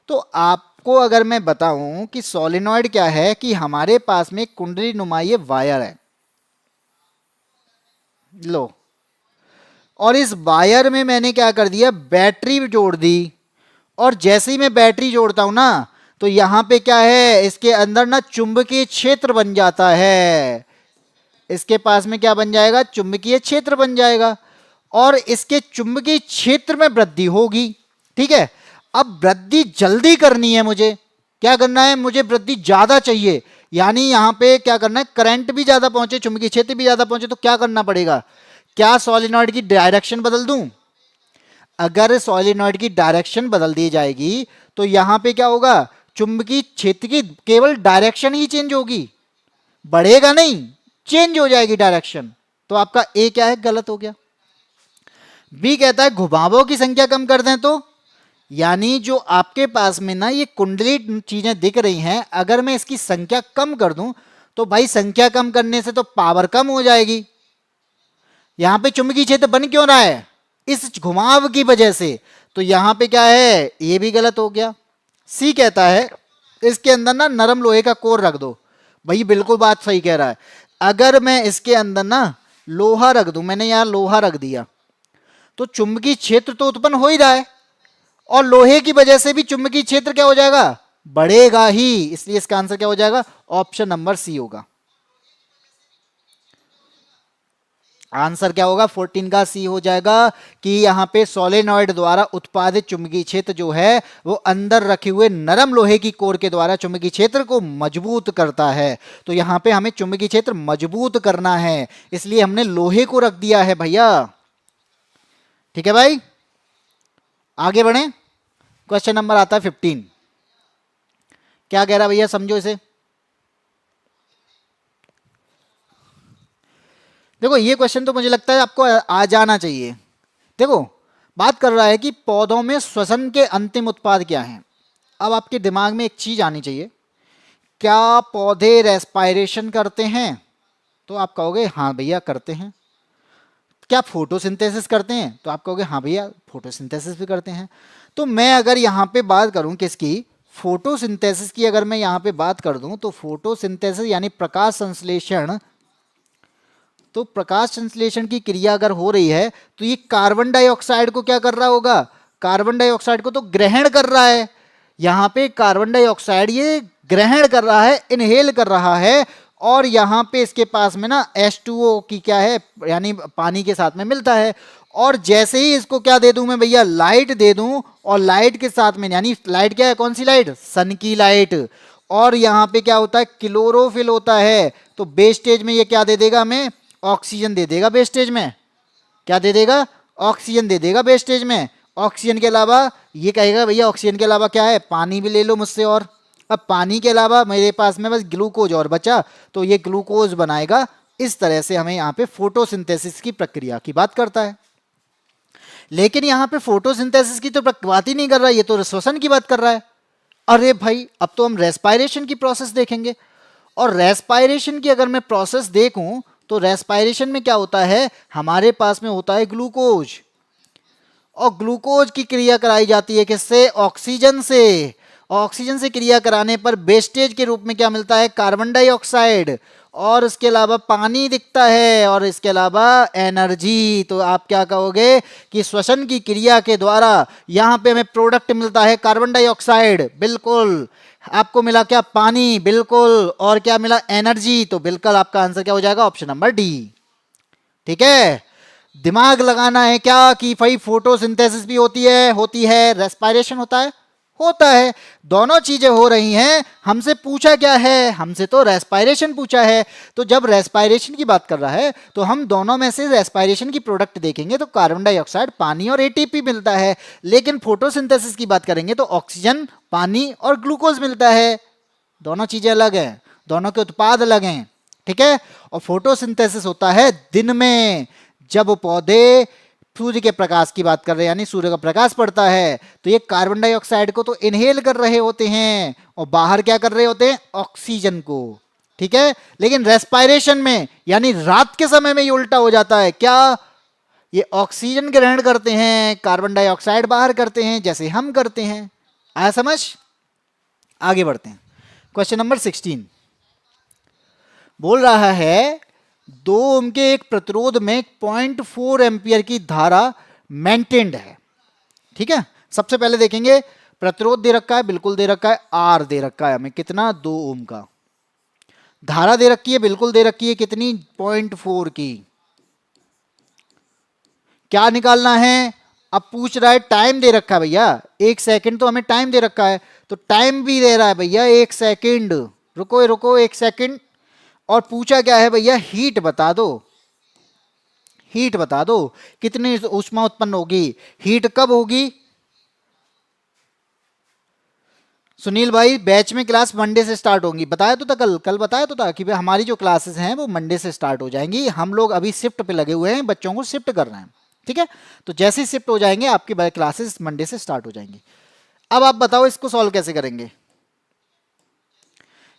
तो आपको अगर मैं बताऊं कि सोलेनॉइड क्या है, कि हमारे पास में कुंडली नुमा ये वायर है, लो, और इस वायर में मैंने क्या कर दिया, बैटरी जोड़ दी, और जैसे ही मैं बैटरी जोड़ता हूं ना तो यहां पे क्या है, इसके अंदर ना चुंबकीय क्षेत्र बन जाता है, इसके पास में क्या बन जाएगा, चुंबकीय क्षेत्र बन जाएगा, और इसके चुंबकीय क्षेत्र में वृद्धि होगी। ठीक है, अब वृद्धि जल्दी करनी है मुझे, क्या करना है, मुझे वृद्धि ज्यादा चाहिए, यानी यहां पे क्या करना है, करंट भी ज्यादा पहुंचे, चुंबकीय क्षेत्र भी ज्यादा पहुंचे, तो क्या करना पड़ेगा, क्या सोलेनॉइड की डायरेक्शन बदल दूं। अगर सोलेनॉइड की डायरेक्शन बदल दी जाएगी तो यहां पे क्या होगा, चुंबकीय क्षेत्र की केवल डायरेक्शन ही चेंज होगी, बढ़ेगा नहीं, चेंज हो जाएगी डायरेक्शन। तो आपका ए क्या है, गलत हो गया। बी कहता है घुमावों की संख्या कम कर दें तो, यानी जो आपके पास में ना ये कुंडली चीजें दिख रही हैं, अगर मैं इसकी संख्या कम कर दूं तो भाई संख्या कम करने से तो पावर कम हो जाएगी। यहां पे चुंबकीय क्षेत्र बन क्यों रहा है, इस घुमाव की वजह से, तो यहां पे क्या है, ये भी गलत हो गया। सी कहता है इसके अंदर ना नरम लोहे का कोर रख दो, भाई बिल्कुल बात सही कह रहा है। अगर मैं इसके अंदर ना लोहा रख दूं, मैंने यहां लोहा रख दिया, तो चुंबकीय क्षेत्र तो उत्पन्न हो ही रहा है, और लोहे की वजह से भी चुंबकीय क्षेत्र क्या हो जाएगा, बढ़ेगा ही, इसलिए इसका आंसर क्या हो जाएगा, ऑप्शन नंबर सी होगा। आंसर क्या होगा, 14 का सी हो जाएगा, कि यहां पे सोलेनॉइड द्वारा उत्पादित चुंबकीय क्षेत्र जो है वो अंदर रखे हुए नरम लोहे की कोर के द्वारा चुंबकीय क्षेत्र को मजबूत करता है। तो यहां पे हमें चुंबकीय क्षेत्र मजबूत करना है, इसलिए हमने लोहे को रख दिया है भैया। ठीक है भाई, आगे बढ़े। क्वेश्चन नंबर आता है 15। क्या कह रहा भैया, समझो इसे। देखो ये क्वेश्चन तो मुझे लगता है आपको आ जाना चाहिए। देखो बात कर रहा है कि पौधों में श्वसन के अंतिम उत्पाद क्या हैं। अब आपके दिमाग में एक चीज आनी चाहिए, क्या पौधे रेस्पायरेशन करते हैं? तो आप कहोगे हाँ भैया करते हैं। क्या फोटोसिंथेसिस करते हैं? तो आप कहोगे हाँ भैया फोटोसिंथेसिस भी करते हैं। तो मैं अगर यहाँ पे बात करूँ किसकी, फोटोसिंथेसिस की अगर मैं यहाँ पे बात कर दूं तो फोटोसिंथेसिस यानी प्रकाश संश्लेषण, तो प्रकाश संश्लेषण की क्रिया अगर हो रही है तो ये कार्बन डाइऑक्साइड को क्या कर रहा होगा, कार्बन डाइऑक्साइड को तो ग्रहण कर रहा है। यहाँ पे कार्बन डाइऑक्साइड ये ग्रहण कर रहा है, इनहेल कर रहा है, और यहाँ पे इसके पास में ना H2O की क्या है, यानी पानी के साथ में मिलता है। और जैसे ही इसको क्या दे दूं मैं भैया, लाइट दे दूं, और लाइट के साथ में, यानी लाइट क्या है, कौन सी लाइट, सन की लाइट, और यहाँ पे क्या होता है, क्लोरोफिल होता है। तो बेस स्टेज में ये क्या दे देगा हमें, ऑक्सीजन दे देगा बेस स्टेज में। क्या दे देगा, ऑक्सीजन दे देगा बेस स्टेज में। ऑक्सीजन के अलावा ये कहेगा भैया ऑक्सीजन के अलावा क्या है, पानी भी ले लो मुझसे। और अब पानी के अलावा मेरे पास में बस ग्लूकोज और बचा, तो ये ग्लूकोज बनाएगा। इस तरह से हमें यहाँ पे फोटोसिंथेसिस की प्रक्रिया की बात करता है। लेकिन यहाँ पे फोटोसिंथेसिस की तो बात ही नहीं कर रहा है, ये तो श्वसन की बात कर रहा है। अरे भाई अब तो हम रेस्पायरेशन की प्रोसेस देखेंगे। और रेस्पायरेशन की अगर मैं प्रोसेस देखूं तो रेस्पायरेशन में क्या होता है, हमारे पास में होता है ग्लूकोज, और ग्लूकोज की क्रिया कराई जाती है किससे, ऑक्सीजन से। ऑक्सीजन से क्रिया कराने पर वेस्टेज के रूप में क्या मिलता है, कार्बन डाइऑक्साइड, और इसके अलावा पानी दिखता है, और इसके अलावा एनर्जी। तो आप क्या कहोगे कि श्वसन की क्रिया के द्वारा यहाँ पे हमें प्रोडक्ट मिलता है कार्बन डाइऑक्साइड, बिल्कुल। आपको मिला क्या, पानी, बिल्कुल। और क्या मिला, एनर्जी। तो बिल्कुल आपका आंसर क्या हो जाएगा, ऑप्शन नंबर डी। ठीक है, दिमाग लगाना है क्या कि भाई फोटोसिंथेसिस भी होती है, रेस्पायरेशन होता है, दोनों चीजें हो रही हैं। हमसे पूछा क्या है, हमसे तो रेस्पायरेशन पूछा है। तो जब रेस्पायरेशन की बात कर रहा है तो हम दोनों में से रेस्पायरेशन की प्रोडक्ट देखेंगे तो कार्बन डाइऑक्साइड, पानी और एटीपी मिलता है। लेकिन फोटोसिंथेसिस की बात करेंगे तो ऑक्सीजन, पानी और ग्लूकोज मिलता है। दोनों चीजें अलग हैं, दोनों के उत्पाद अलग हैं। ठीक है, और फोटोसिंथेसिस होता है दिन में, जब पौधे सूर्य के प्रकाश की बात कर रहे हैं, यानी सूर्य का प्रकाश पड़ता है तो ये कार्बन डाइऑक्साइड को तो इनहेल कर रहे होते हैं, और बाहर क्या कर रहे होते हैं, ऑक्सीजन को। ठीक है, लेकिन रेस्पायरेशन में यानी रात के समय में ये उल्टा हो जाता है। क्या, ये ऑक्सीजन ग्रहण करते हैं, कार्बन डाइऑक्साइड बाहर करते हैं, जैसे हम करते हैं। आया समझ? आगे बढ़ते हैं। क्वेश्चन नंबर 16 बोल रहा है 2 ओम के एक प्रतिरोध में 0.4 एम्पियर की धारा मेंटेन्ड है। ठीक है, सबसे पहले देखेंगे प्रतिरोध दे रखा है, बिल्कुल दे रखा है, आर दे रखा है हमें कितना, 2 ओम का। धारा दे रखी है, बिल्कुल दे रखी है, कितनी, 0.4 की। क्या निकालना है, अब पूछ रहा है टाइम दे रखा है भैया, 1 सेकंड तो हमें टाइम दे रखा है, तो टाइम भी दे रहा है भैया 1 सेकंड। रुको 1 सेकंड। और पूछा क्या है भैया, हीट बता दो, हीट बता दो कितनी ऊष्मा उत्पन्न होगी। हीट कब होगी, सुनील भाई बैच में क्लास मंडे से स्टार्ट होंगी, बताया तो था कल बताया तो था कि भाई हमारी जो क्लासेस हैं वो मंडे से स्टार्ट हो जाएंगी। हम लोग अभी शिफ्ट पे लगे हुए हैं, बच्चों को शिफ्ट कर रहे हैं। ठीक है, तो जैसे ही शिफ्ट हो जाएंगे आपकी क्लासेस मंडे से स्टार्ट हो जाएंगी। अब आप बताओ इसको सॉल्व कैसे करेंगे।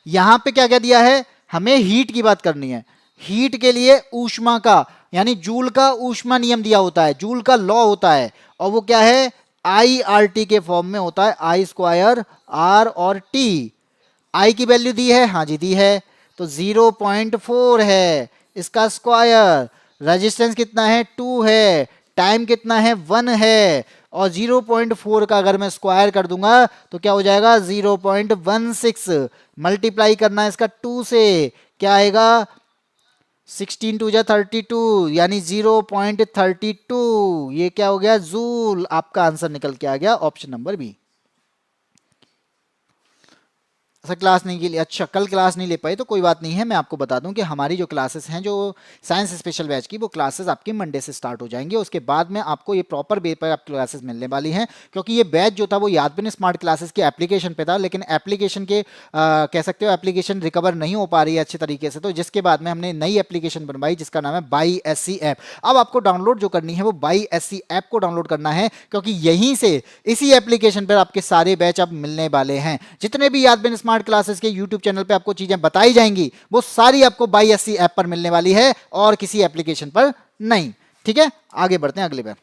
यहां पे क्या क्या दिया है, हमें हीट की बात करनी है। हीट के लिए ऊष्मा का, यानी जूल का ऊष्मा नियम दिया होता है, जूल का लॉ होता है, और वो क्या है, आई आर टी के फॉर्म में होता है, आई स्क्वायर आर और टी। आई की वैल्यू दी है, हाँ जी दी है, तो 0.4 है इसका स्क्वायर। रेजिस्टेंस कितना है, 2 है, टाइम कितना है, 1 है, और 0.4 का अगर मैं स्क्वायर कर दूंगा तो क्या हो जाएगा, 0.16। मल्टीप्लाई करना है इसका 2 से, क्या आएगा, 16 2 जा 32, यानी 0.32। ये क्या हो गया, जूल। आपका आंसर निकल के आ गया option number B. Sir class नहीं के लिए, अच्छा कल क्लास नहीं ले पाए तो कोई बात नहीं है, मैं आपको बता दूं कि हमारी जो क्लासेस हैं, जो साइंस स्पेशल बैच की, वो क्लासेस आपकी मंडे से स्टार्ट हो जाएंगे। उसके बाद में आपको ये प्रॉपर वे पर आपकी क्लासेस मिलने वाली हैं, क्योंकि ये बैच जो था वो यादबिन स्मार्ट क्लासेस की एप्लीकेशन पे था, लेकिन एप्लीकेशन के कह सकते हो एप्लीकेशन रिकवर नहीं हो पा रही है अच्छे तरीके से, तो जिसके बाद में हमने नई एप्लीकेशन बनवाई जिसका नाम है बाई एससी ऐप। अब आपको डाउनलोड जो करनी है वो बाई एससी ऐप को डाउनलोड करना है, क्योंकि यहीं से इसी एप्लीकेशन पर आपके सारे बैच अब मिलने वाले हैं। जितने भी यादबिन स्मार्ट क्लासेस के यूट्यूब चैनल पे आपको चीजें बताई जाएंगी वो सारी आपको बाई एससी ऐप पर मिलने वाली है और किसी एप्लीकेशन पर नहीं। ठीक है, आगे बढ़ते हैं अगले पे।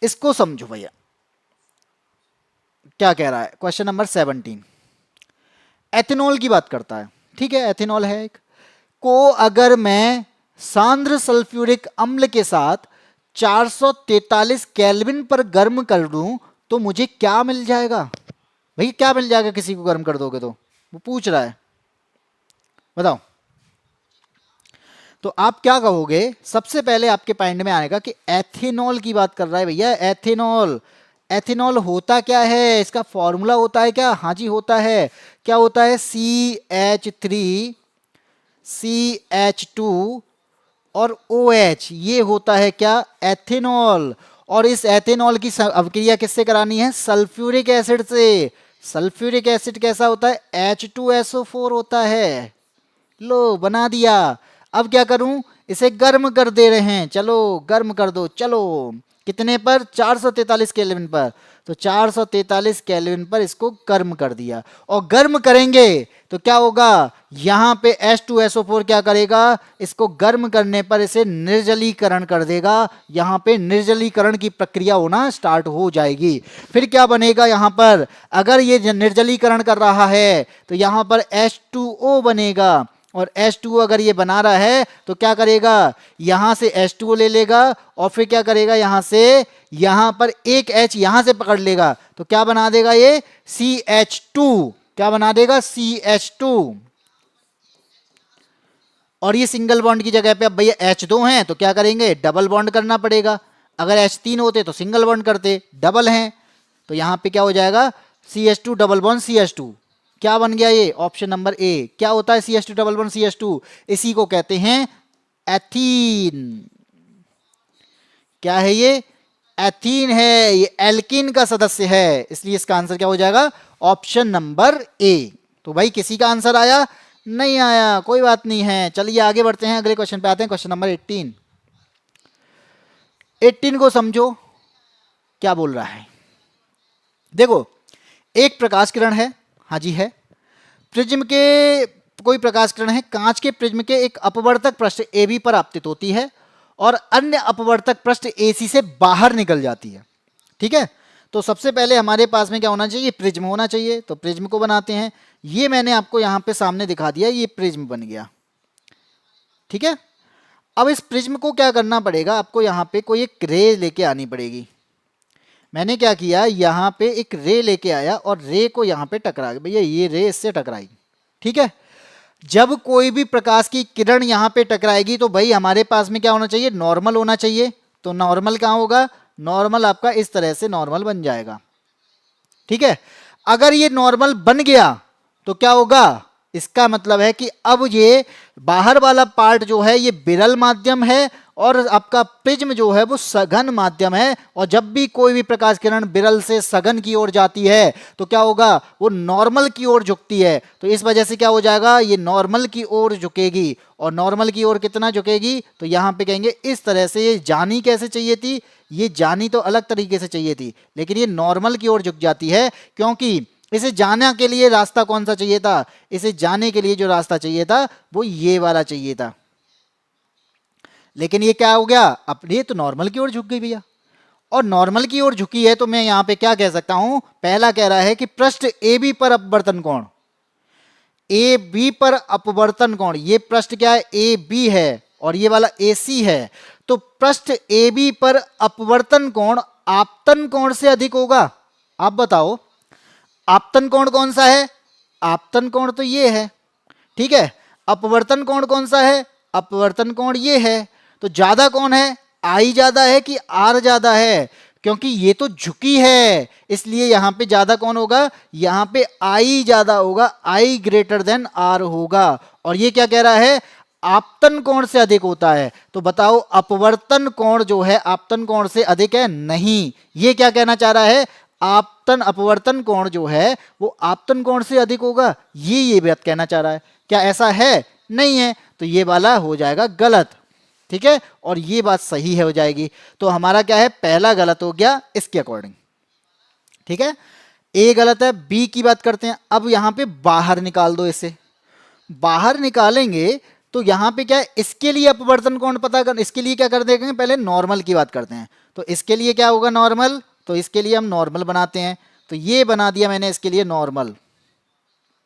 इसको समझो भैया, क्या कह रहा है क्वेश्चन नंबर 17। एथेनॉल की बात करता है, ठीक है, एथेनॉल है एक को अगर मैं सांद्र सल्फ्यूरिक अम्ल के साथ 443 केल्विन पर गर्म कर दूं तो मुझे क्या मिल जाएगा? भाई क्या मिल जाएगा किसी को गर्म कर दोगे तो? वो पूछ रहा है, बताओ। तो आप क्या कहोगे? सबसे पहले आपके माइंड में आएगा कि एथेनॉल की बात कर रहा है भैया, एथेनॉल। एथेनॉल होता क्या है? इसका फॉर्मूला होता है क्या? हाँ जी होता है। क्या होता है? CH3 CH2 और OH, ये होता है क्या? एथेनॉल। और इस एथेनॉल की अभिक्रिया किससे करानी है? सल्फ्यूरिक एसिड से। सल्फ्यूरिक एसिड कैसा होता है? H2SO4 होता है। लो बना दिया। अब क्या करूं? इसे गर्म कर दे रहे हैं, चलो गर्म कर दो। चलो कितने पर? 443 केल्विन पर। तो 443 केल्विन पर इसको गर्म कर दिया, और गर्म करेंगे तो क्या होगा? यहां पे H2SO4 क्या करेगा? इसको गर्म करने पर इसे निर्जलीकरण कर देगा। यहां पे निर्जलीकरण की प्रक्रिया होना स्टार्ट हो जाएगी। फिर क्या बनेगा यहां पर? अगर ये निर्जलीकरण कर रहा है तो यहां पर H2O बनेगा, और H2O अगर ये बना रहा है तो क्या करेगा? यहां से H2O ले लेगा और फिर क्या करेगा? यहां से यहां पर एक H यहां से पकड़ लेगा तो क्या बना देगा? ये CH2। क्या बना देगा? CH2। और ये सिंगल बॉन्ड की जगह पे अब भैया H2 हैं तो क्या करेंगे? डबल बॉन्ड करना पड़ेगा। अगर H3 होते तो सिंगल बॉन्ड करते, डबल हैं तो यहां पे क्या हो जाएगा? CH2 double bond CH2। क्या बन गया? ये ऑप्शन नंबर ए। क्या होता है CH2 डबल बॉन्ड CH2? इसी को कहते हैं एथीन। क्या है ये? एथीन है। ये एल्किन का सदस्य है, इसलिए इसका आंसर क्या हो जाएगा? Option number A. तो भाई किसी का आंसर आया? नहीं आया, कोई बात नहीं है। चलिए आगे बढ़ते हैं, अगले क्वेश्चन पे आते हैं। Question number 18। 18 को समझो क्या बोल रहा है। देखो, एक प्रकाश किरण है, हाँ जी है, प्रिज्म के कोई प्रकाश किरण है, कांच के प्रिज्म के एक अपवर्तक पृष्ठ AB पर आपतित होती है और अन्य अपवर्तक पृष्ठ AC से बाहर निकल जाती है। ठीक है, तो सबसे पहले हमारे पास में क्या होना चाहिए? प्रिज्म होना चाहिए। तो प्रिज्म को बनाते हैं। ये मैंने आपको यहां पे सामने दिखा दिया, ये प्रिज्म बन गया। ठीक है, अब इस प्रिज्म को क्या करना पड़ेगा? आपको यहां पे कोई एक रे लेके आनी पड़ेगी। मैंने क्या किया? यहां पे एक रे लेके आया और रे को यहां पे टकरा गया। भैया ये रे इससे टकराई। ठीक है, जब कोई भी प्रकाश की किरण यहां पे टकराएगी तो भाई हमारे पास में क्या होना चाहिए? नॉर्मल होना चाहिए। तो नॉर्मल कहां होगा? नॉर्मल आपका इस तरह से नॉर्मल बन जाएगा। ठीक है, अगर ये नॉर्मल बन गया तो क्या होगा? इसका मतलब है कि अब ये बाहर वाला पार्ट जो है ये विरल माध्यम है और आपका प्रिज्म जो है वो सघन माध्यम है। और जब भी कोई भी प्रकाश किरण विरल से सघन की ओर जाती है तो क्या होगा? वो नॉर्मल की ओर झुकती है। तो इस वजह से क्या हो जाएगा? ये नॉर्मल की ओर झुकेगी। और नॉर्मल की ओर कितना झुकेगी? तो यहां पे कहेंगे इस तरह से। ये जानी कैसे चाहिए थी? ये जानी तो अलग तरीके से चाहिए थी, लेकिन ये नॉर्मल की ओर झुक जाती है, क्योंकि इसे जाने के लिए रास्ता कौन सा चाहिए था? इसे जाने के लिए जो रास्ता चाहिए था वो ये वाला चाहिए था। लेकिन ये क्या हो गया? अब ये तो नॉर्मल की ओर झुक गई भैया। और नॉर्मल की ओर झुकी है तो मैं यहां पे क्या कह सकता हूं? पहला कह रहा है कि पृष्ठ AB पर अपवर्तन कोण, AB पर अपवर्तन कोण, ये पृष्ठ क्या है? AB है और ये वाला AC है। तो पृष्ठ AB पर अपवर्तन कोण आपतन कोण से अधिक होगा। आप बताओ आपतन कोण कौन सा है? आपतन कोण तो ये है। ठीक है, अपवर्तन कोण कौन सा है? अपवर्तन कोण ये है। तो ज्यादा कौन है? I ज्यादा है कि R ज्यादा है? क्योंकि ये तो झुकी है, इसलिए यहां पे ज्यादा कौन होगा, यहां पे आई ज्यादा होगा, आई ग्रेटर देन आर होगा। और ये क्या कह रहा है, आपतन कोण से अधिक होता है। तो बताओ अपवर्तन कोण जो है आपतन कोण से अधिक है, नहीं। ये क्या कहना चाह रहा है, आपतन अपवर्तन कोण जो है वो आपतन कोण से अधिक होगा, ये बात कहना चाह रहा है। क्या ऐसा है, नहीं है, तो ये वाला हो जाएगा गलत, ठीक है, और ये बात सही है हो जाएगी। तो हमारा क्या है, पहला गलत हो गया इसके अकॉर्डिंग, ठीक है। ए गलत है, बी की बात करते हैं। अब यहां पे बाहर निकाल दो, इसे बाहर निकालेंगे तो यहां पे क्या है, इसके लिए अपवर्तन कोण पता कर, इसके लिए क्या कर देंगे, पहले नॉर्मल की बात करते हैं। तो इसके लिए क्या होगा, नॉर्मल, तो इसके लिए हम नॉर्मल बनाते हैं। तो ये बना दिया मैंने इसके लिए नॉर्मल,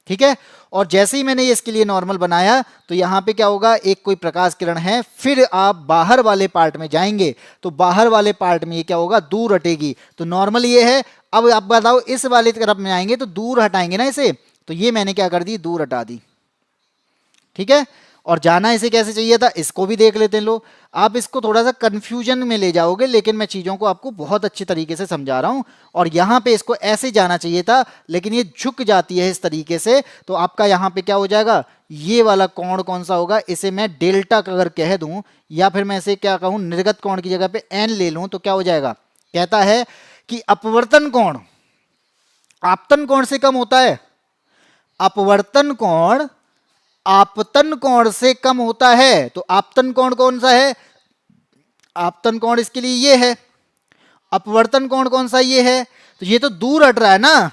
ठीक है। और जैसे ही मैंने ये इसके लिए नॉर्मल बनाया तो यहां पे क्या होगा, एक कोई प्रकाश किरण है, फिर आप बाहर वाले पार्ट में जाएंगे तो बाहर वाले पार्ट में ये क्या होगा, दूर हटेगी। तो नॉर्मल ये है। अब आप बताओ इस वाले तरफ में आएंगे तो दूर हटाएंगे ना इसे, तो ये मैंने क्या कर दी, दूर हटा दी, ठीक है। और जाना इसे कैसे चाहिए था, इसको भी देख लेते हैं। लो, आप इसको थोड़ा सा कंफ्यूजन में ले जाओगे, लेकिन मैं चीजों को आपको बहुत अच्छे तरीके से समझा रहा हूं। और यहां पे इसको ऐसे जाना चाहिए था, लेकिन ये झुक जाती है इस तरीके से, तो आपका यहां पे क्या हो जाएगा, ये वाला कोण कौन सा होगा, इसे मैं डेल्टा अगर कह दूं, या फिर मैं इसे क्या कहूं, निर्गत कोण की जगह पे एन ले लूं, तो क्या हो जाएगा, कहता है कि अपवर्तन कोण आपतन कोण से कम होता है, अपवर्तन कोण आपतन कोण से कम होता है। तो आपतन कोण कौन सा है, आपतन कोण इसके लिए ये है, अपवर्तन कोण कौन सा, ये है। तो ये तो दूर हट रहा है ना,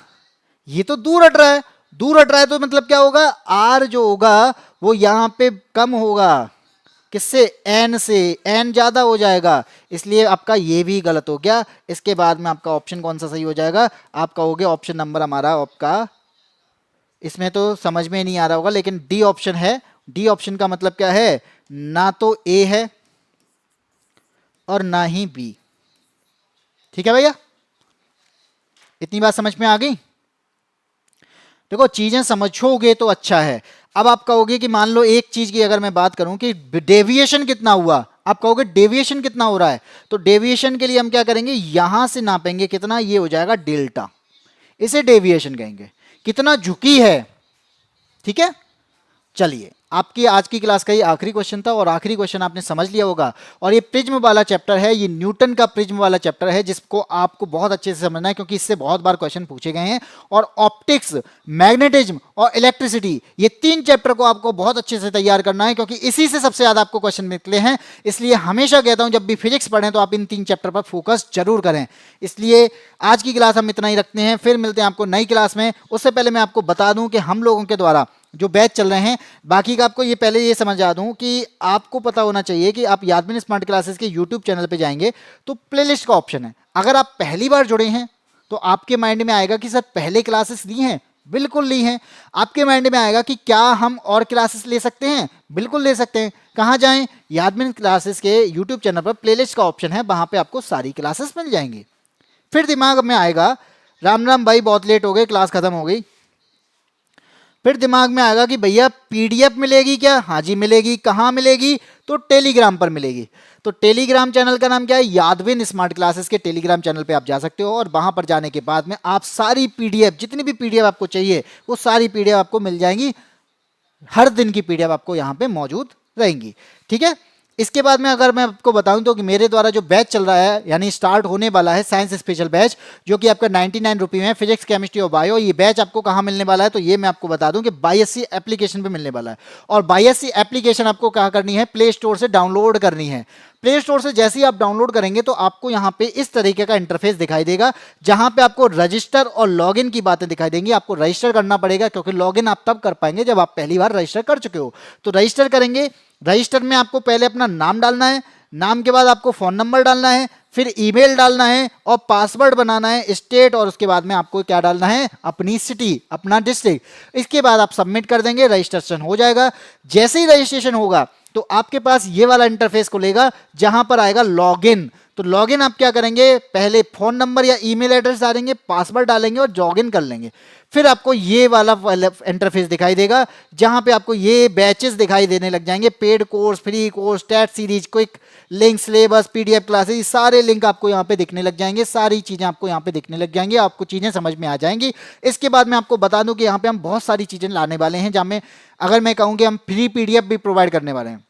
ये तो दूर हट रहा है, दूर हट रहा है, तो मतलब क्या होगा, आर जो होगा वो यहां पे कम होगा, किससे, एन से, एन ज्यादा हो जाएगा, इसलिए आपका ये भी गलत हो गया। इसके बाद में आपका ऑप्शन कौन सा सही हो जाएगा, आपका हो गया ऑप्शन नंबर हमारा, आपका इसमें तो समझ में नहीं आ रहा होगा, लेकिन डी ऑप्शन है। डी ऑप्शन का मतलब क्या है, ना तो ए है और ना ही बी, ठीक है भैया, इतनी बात समझ में आ गई। देखो चीजें समझोगे तो अच्छा है। अब आप कहोगे कि मान लो एक चीज की अगर मैं बात करूं कि डेविएशन कितना हुआ, आप कहोगे डेविएशन कितना हो रहा है, तो डेविएशन के लिए हम क्या करेंगे, यहां से नापेंगे कितना, ये हो जाएगा डेल्टा, इसे डेविएशन कहेंगे, कितना झुकी है, ठीक है। चलिए, आपकी आज की क्लास का ये आखिरी क्वेश्चन था, और आखिरी क्वेश्चन आपने समझ लिया होगा। और ये प्रिज्म वाला चैप्टर है, ये न्यूटन का प्रिज्म वाला चैप्टर है, जिसको आपको बहुत अच्छे से समझना है, क्योंकि इससे बहुत बार क्वेश्चन पूछे गए हैं। और ऑप्टिक्स, मैग्नेटिज्म और इलेक्ट्रिसिटी, ये तीन चैप्टर को आपको बहुत अच्छे से तैयार करना है, क्योंकि इसी से सबसे ज्यादा आपको क्वेश्चन निकले हैं। इसलिए हमेशा कहता हूं जब भी फिजिक्स पढ़ें तो आप इन तीन चैप्टर पर फोकस जरूर करें। इसलिए आज की क्लास हम इतना ही रखते हैं, फिर मिलते हैं आपको नई क्लास में। उससे पहले मैं आपको बता दूं कि हम लोगों के द्वारा जो बैच चल रहे हैं, बाकी का आपको ये पहले ये समझा दूं कि आपको पता होना चाहिए कि आप यादविन स्मार्ट क्लासेस के यूट्यूब चैनल पे जाएंगे तो प्लेलिस्ट का ऑप्शन है। अगर आप पहली बार जुड़े हैं तो आपके माइंड में आएगा कि सर पहले क्लासेस ली हैं, बिल्कुल ली हैं। आपके माइंड में आएगा कि क्या हम और क्लासेस ले सकते हैं, बिल्कुल ले सकते हैं। कहाँ जाएं, यादविन क्लासेस के यूट्यूब चैनल पर प्लेलिस्ट का ऑप्शन है, वहां पर आपको सारी क्लासेस मिल जाएंगी। फिर दिमाग में आएगा राम राम भाई बहुत लेट हो गए, क्लास खत्म हो गई। फिर दिमाग में आएगा कि भैया पीडीएफ मिलेगी क्या, हाँ जी मिलेगी। कहाँ मिलेगी, तो टेलीग्राम पर मिलेगी। तो टेलीग्राम चैनल का नाम क्या है, यादविन स्मार्ट क्लासेस के टेलीग्राम चैनल पे आप जा सकते हो, और वहां पर जाने के बाद में आप सारी पीडीएफ, जितनी भी पीडीएफ आपको चाहिए वो सारी पीडीएफ आपको मिल जाएंगी। हर दिन की पीडीएफ आपको यहाँ पे मौजूद रहेंगी, ठीक है। इसके बाद में अगर मैं आपको बताऊं तो कि मेरे द्वारा जो बैच चल रहा है, यानी स्टार्ट होने वाला है साइंस स्पेशल बैच, जो कि आपका 99 रुपये में फिजिक्स, केमिस्ट्री और बायो। ये बैच आपको कहाँ मिलने वाला है, तो ये मैं आपको बता दूं कि बाईएससी एप्लीकेशन पे मिलने वाला है। और बाईएससी एप्लीकेशन आपको कहाँ करनी है, प्ले स्टोर से डाउनलोड करनी है। प्ले स्टोर से जैसे ही आप डाउनलोड करेंगे तो आपको यहाँ पे इस तरीके का इंटरफेस दिखाई देगा, जहां पे आपको रजिस्टर और लॉगिन की बातें दिखाई देंगी। आपको रजिस्टर करना पड़ेगा, क्योंकि लॉगिन आप तब कर पाएंगे जब आप पहली बार रजिस्टर कर चुके हो। तो रजिस्टर करेंगे, रजिस्टर में आपको पहले अपना नाम डालना है, नाम के बाद आपको फोन नंबर डालना है, फिर ईमेल डालना है और पासवर्ड बनाना है, स्टेट, और उसके बाद में आपको क्या डालना है, अपनी सिटी, अपना डिस्ट्रिक्ट। इसके बाद आप सबमिट कर देंगे, रजिस्ट्रेशन हो जाएगा। जैसे ही रजिस्ट्रेशन होगा तो आपके पास ये वाला इंटरफेस खुलेगा जहां पर आएगा लॉगिन। तो लॉगिन आप क्या करेंगे, पहले फोन नंबर या ईमेल एड्रेस डालेंगे, पासवर्ड डालेंगे और लॉगिन कर लेंगे। फिर आपको ये वाला इंटरफेस दिखाई देगा जहां पे आपको ये बैचेस दिखाई देने लग जाएंगे, पेड कोर्स, फ्री कोर्स, टेट series, quick link, syllabus, PDF classes, सारे लिंक आपको यहाँ पे दिखने लग जाएंगे, सारी चीजें आपको यहाँ पे दिखने लग जाएंगी, आपको चीजें समझ में आ जाएंगी। इसके बाद मैं आपको बता दूं कि यहाँ पे हम बहुत सारी चीजें लाने वाले हैं, जहाँ में अगर मैं कहूँ कि हम फ्री पीडीएफ भी प्रोवाइड करने वाले हैं,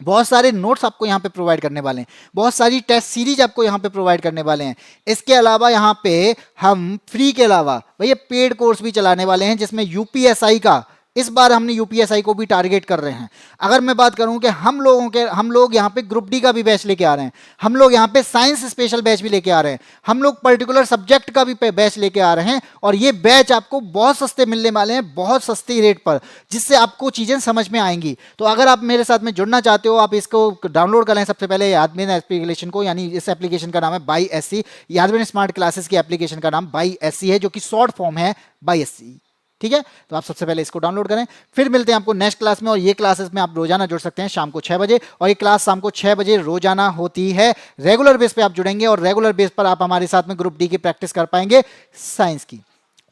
बहुत सारे नोट्स आपको यहाँ पे प्रोवाइड करने वाले हैं, बहुत सारी टेस्ट सीरीज आपको यहाँ पे प्रोवाइड करने वाले हैं। इसके अलावा यहाँ पे हम फ्री के अलावा भैया पेड कोर्स भी चलाने वाले हैं, जिसमें यूपीएसआई का इस बार हमने यूपीएसआई को भी टारगेट कर रहे हैं। अगर मैं बात करूं कि हम लोग यहाँ पे ग्रुप डी का भी बैच लेके आ रहे हैं, हम लोग यहाँ पे साइंस स्पेशल बैच भी लेके आ रहे हैं, हम लोग पर्टिकुलर सब्जेक्ट का भी बैच लेके आ रहे हैं, और ये बैच आपको बहुत सस्ते मिलने वाले हैं, बहुत सस्ती रेट पर, जिससे आपको चीजें समझ में आएंगी। तो अगर आप मेरे साथ में जुड़ना चाहते हो, आप इसको डाउनलोड कर लें सबसे पहले यादबिन एप्लीकेशन को, यानी इस एप्लीकेशन का नाम है बाई एससी, यादबिन स्मार्ट क्लासेस की एप्लीकेशन का नाम बाई एससी है, जो कि शॉर्ट फॉर्म है बाई एससी। ठीक है, तो आप सबसे पहले इसको डाउनलोड करें। फिर मिलते हैं आपको नेक्स्ट क्लास में, और ये क्लासेस में आप रोजाना जुड़ सकते हैं शाम को 6 बजे, और ये क्लास शाम को 6 बजे रोजाना होती है। रेगुलर बेस पे आप जुड़ेंगे और रेगुलर बेस पर आप हमारे साथ में ग्रुप डी की प्रैक्टिस कर पाएंगे साइंस की।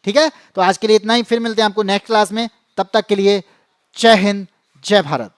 ठीक है, तो आज के लिए इतना ही, फिर मिलते हैं आपको नेक्स्ट क्लास में। तब तक के लिए जय हिंद, जय भारत।